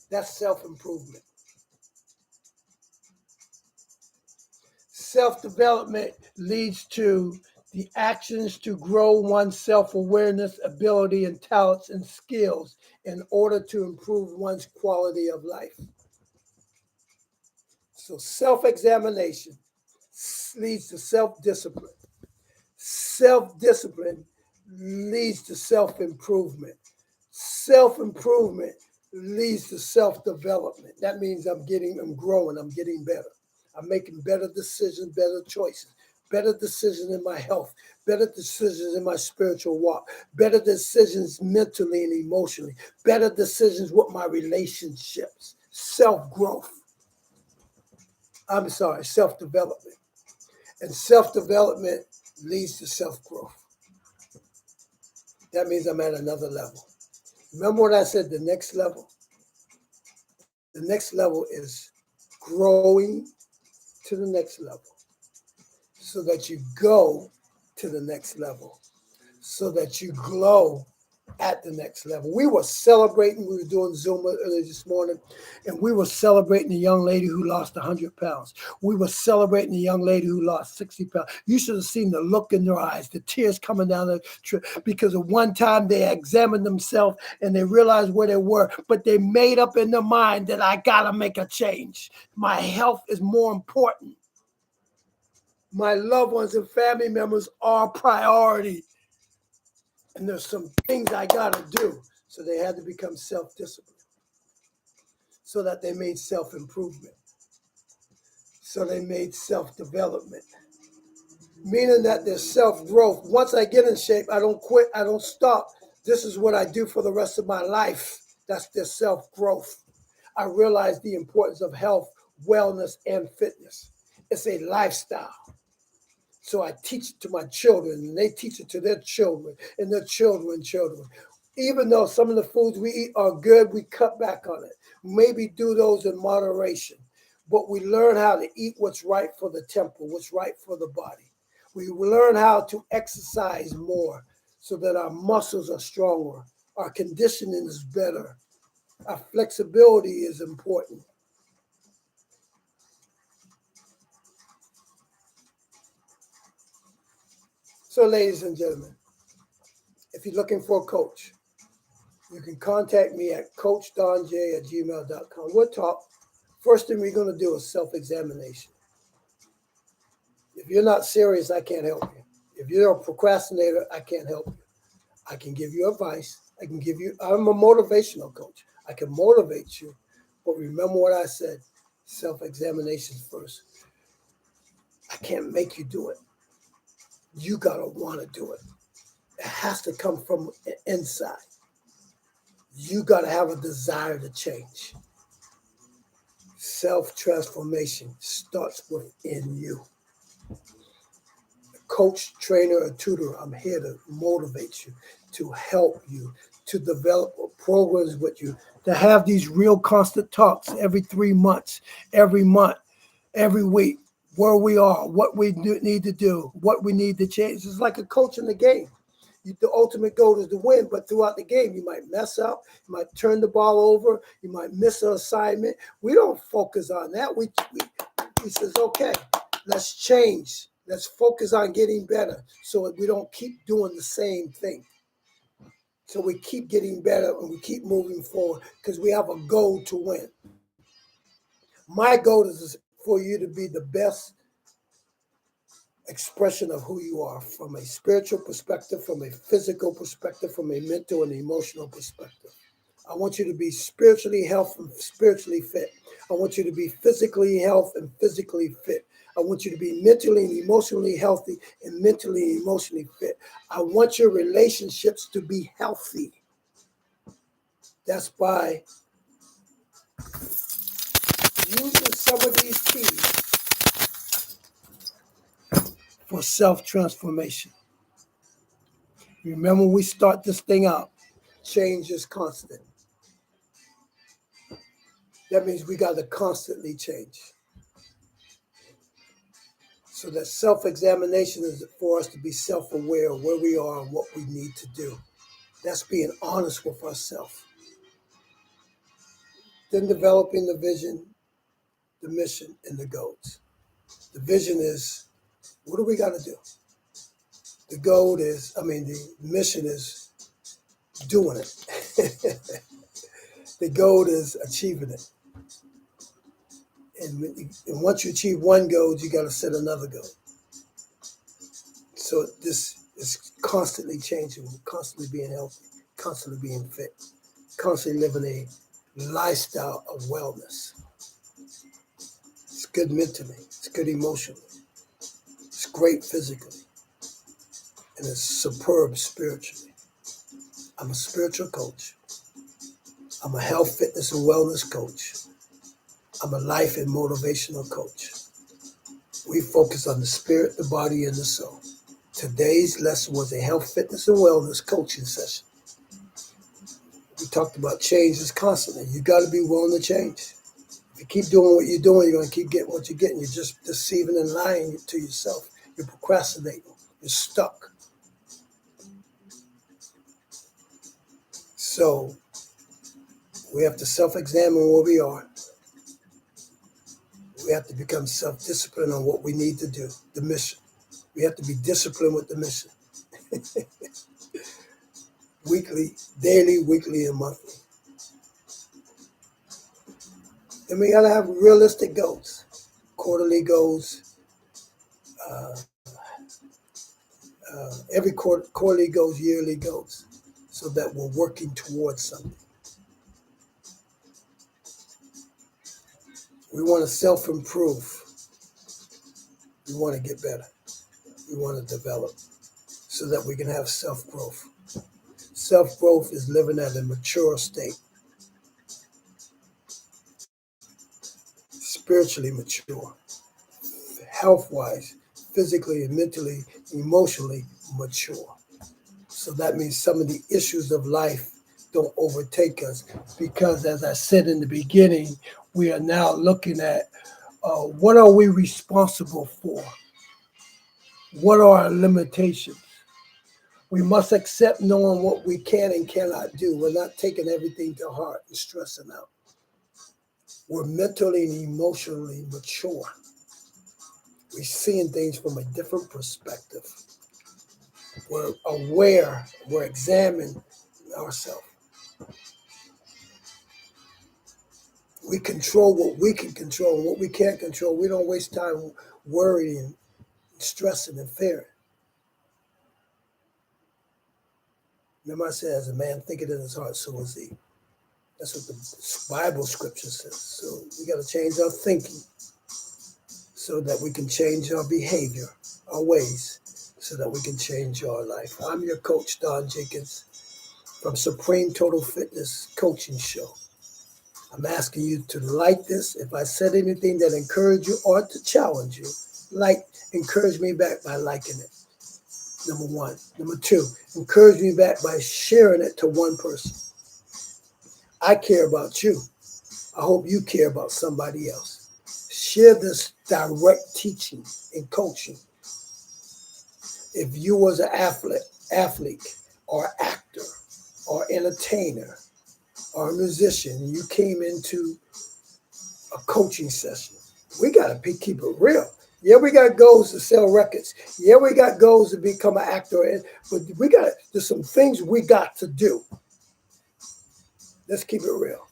That's self-improvement. Self-development leads to the actions to grow one's self-awareness, ability, and talents and skills in order to improve one's quality of life. So self-examination leads to self-discipline. Self-discipline leads to self-improvement. Self-improvement leads to self-development. That means I'm growing, I'm getting better. I'm making better decisions, better choices, better decisions in my health, better decisions in my spiritual walk, better decisions mentally and emotionally, better decisions with my relationships, self-growth. Self-development. And self-development leads to self-growth. That means I'm at another level. Remember what I said, the next level? The next level is growing to the next level so that you go to the next level, so that you glow at the next level. We were celebrating, we were doing Zoom earlier this morning, and we were celebrating a young lady who lost 100 pounds. We were celebrating a young lady who lost 60 pounds. You should have seen the look in their eyes, the tears coming down the trip, because at one time they examined themselves and they realized where they were, but they made up in their mind that I gotta make a change. My health is more important. My loved ones and family members are priority. And there's some things I got to do. So they had to become self-disciplined so that they made self-improvement. So they made self-development, meaning that there's self-growth. Once I get in shape, I don't quit. I don't stop. This is what I do for the rest of my life. That's their self-growth. I realize the importance of health, wellness, and fitness. It's a lifestyle. So I teach it to my children, and they teach it to their children and their children's children. Even though some of the foods we eat are good, we cut back on it. Maybe do those in moderation. But we learn how to eat what's right for the temple, what's right for the body. We learn how to exercise more so that our muscles are stronger, our conditioning is better, our flexibility is important. So, ladies and gentlemen, if you're looking for a coach, you can contact me at coachdonj@gmail.com. We'll talk. First thing we're going to do is self-examination. If you're not serious, I can't help you. If you're a procrastinator, I can't help you. I can give you advice. I'm a motivational coach. I can motivate you. But remember what I said, self-examination first. I can't make you do it. You got to want to do it. It has to come from inside. You got to have a desire to change. Self-transformation starts within you. Coach, trainer, or tutor, I'm here to motivate you, to help you, to develop programs with you, to have these real constant talks every 3 months, every month, every week, where we are, what we need to do, what we need to change. It's like a coach in the game. The ultimate goal is to win, but throughout the game, you might mess up, you might turn the ball over, you might miss an assignment. We don't focus on that. We says, okay, let's change. Let's focus on getting better so we don't keep doing the same thing. So we keep getting better and we keep moving forward because we have a goal to win. My goal is for you to be the best expression of who you are from a spiritual perspective, from a physical perspective, from a mental and emotional perspective. I want you to be spiritually healthy and spiritually fit. I want you to be physically healthy and physically fit. I want you to be mentally and emotionally healthy and mentally and emotionally fit. I want your relationships to be healthy. That's by using some of these keys for self-transformation. Remember, we start this thing out. Change is constant. That means we got to constantly change. So that self-examination is for us to be self-aware of where we are and what we need to do. That's being honest with ourselves. Then developing the vision, the mission, and the goals. The vision is, what do we got to do? The mission is doing it. The goal is achieving it. And once you achieve one goal, you got to set another goal. So this is constantly changing, constantly being healthy, constantly being fit, constantly living a lifestyle of wellness. It's good mentally, it's good emotionally, it's great physically, and it's superb spiritually. I'm a spiritual coach. I'm a health, fitness, and wellness coach. I'm a life and motivational coach. We focus on the spirit, the body, and the soul. Today's lesson was a health, fitness, and wellness coaching session. We talked about changes constantly. You got to be willing to change. If you keep doing what you're doing, you're going to keep getting what you're getting. You're just deceiving and lying to yourself. You're procrastinating. You're stuck. So we have to self-examine where we are. We have to become self-disciplined on what we need to do, the mission. We have to be disciplined with the mission. Weekly, daily, weekly, and monthly. Then we got to have realistic goals, quarterly goals. Every quarterly goals, yearly goals, so that we're working towards something. We want to self-improve. We want to get better. We want to develop so that we can have self-growth. Self-growth is living at a mature state, spiritually mature, health-wise, physically and mentally, emotionally mature. So that means some of the issues of life don't overtake us because, as I said in the beginning, we are now looking at what are we responsible for? What are our limitations? We must accept knowing what we can and cannot do. We're not taking everything to heart and stressing out. We're mentally and emotionally mature. We're seeing things from a different perspective. We're aware, we're examining ourselves. We control what we can control, and what we can't control. We don't waste time worrying, stressing, and fearing. Remember I said, as a man thinketh in his heart, so is he. That's what the Bible scripture says. So we got to change our thinking so that we can change our behavior, our ways, so that we can change our life. I'm your coach, Don Jenkins, from Supreme Total Fitness Coaching Show. I'm asking you to like this. If I said anything that encouraged you or to challenge you, encourage me back by liking it. Number one. Number two, encourage me back by sharing it to one person. I care about you. I hope you care about somebody else. Share this direct teaching and coaching. If you was an athlete or actor or entertainer or a musician, and you came into a coaching session, we got to keep it real. Yeah, we got goals to sell records. Yeah, we got goals to become an actor. But there's some things we got to do. Let's keep it real.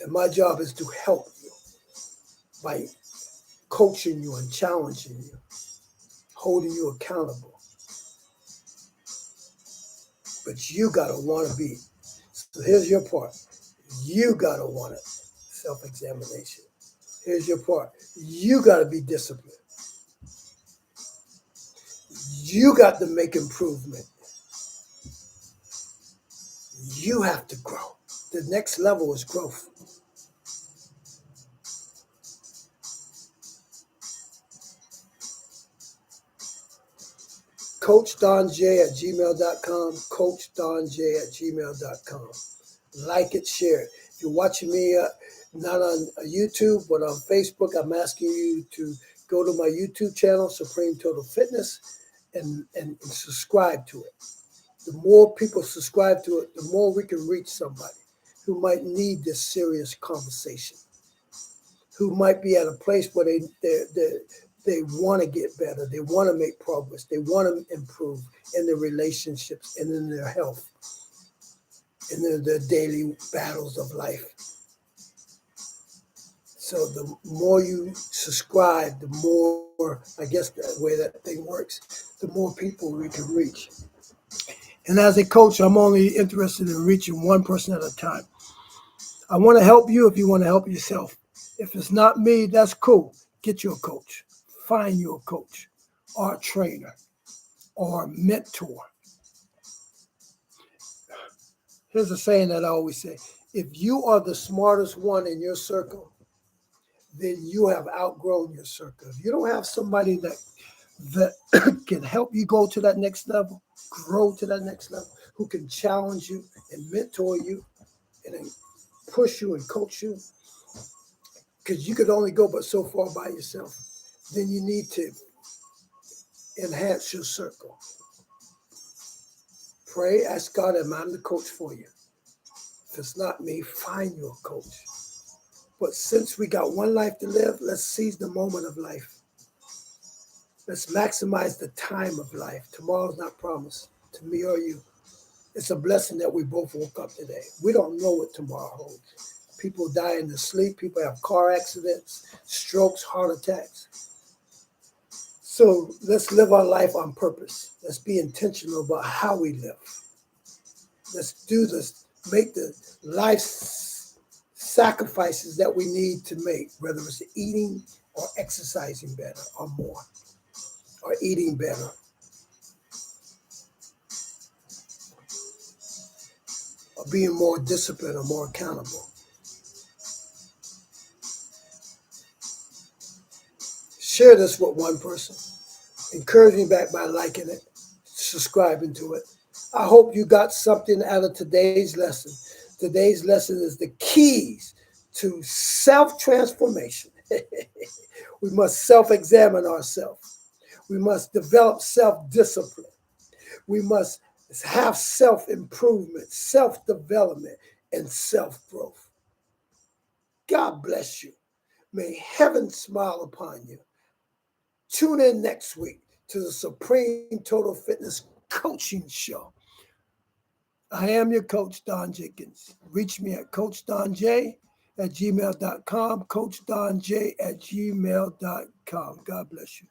And my job is to help you by coaching you and challenging you, holding you accountable. But you got to want to be. So here's your part. You got to want it. Self-examination. Here's your part. You got to be disciplined. You got to make improvement. You have to grow. The next level is growth. CoachDonJ@gmail.com, CoachDonJ@gmail.com. Like it, share it. If you're watching me not on YouTube, but on Facebook, I'm asking you to go to my YouTube channel, Supreme Total Fitness, and subscribe to it. The more people subscribe to it, the more we can reach somebody who might need this serious conversation, who might be at a place where they want to get better, they want to make progress, they want to improve in their relationships and in their health, and their daily battles of life. So the more you subscribe, the more, I guess the way that thing works, the more people we can reach. And as a coach, I'm only interested in reaching one person at a time. I want to help you if you want to help yourself. If it's not me, that's cool. Get you a coach. Find you a coach or a trainer or a mentor. Here's a saying that I always say. If you are the smartest one in your circle, then you have outgrown your circle. If you don't have somebody that can help you go to that next level, grow to that next level, who can challenge you and mentor you and push you and coach you, because you could only go but so far by yourself, then you need to enhance your circle. Pray, ask God, and I'm the coach for you. If it's not me, find you a coach. But since we got one life to live, let's seize the moment of life. Let's maximize the time of life. Tomorrow's not promised to me or you. It's a blessing that we both woke up today. We don't know what tomorrow holds. People die in their sleep. People have car accidents, strokes, heart attacks. So let's live our life on purpose. Let's be intentional about how we live. Let's do this, make the life sacrifices that we need to make, whether it's eating or exercising better or more, or eating better, or being more disciplined or more accountable. Share this with one person. Encourage me back by liking it, subscribing to it. I hope you got something out of today's lesson. Today's lesson is the keys to self-transformation. We must self-examine ourselves. We must develop self-discipline. We must have self-improvement, self-development, and self-growth. God bless you. May heaven smile upon you. Tune in next week to the Supreme Total Fitness Coaching Show. I am your coach, Don Jenkins. Reach me at CoachDonJ@gmail.com, CoachDonJ@gmail.com. God bless you.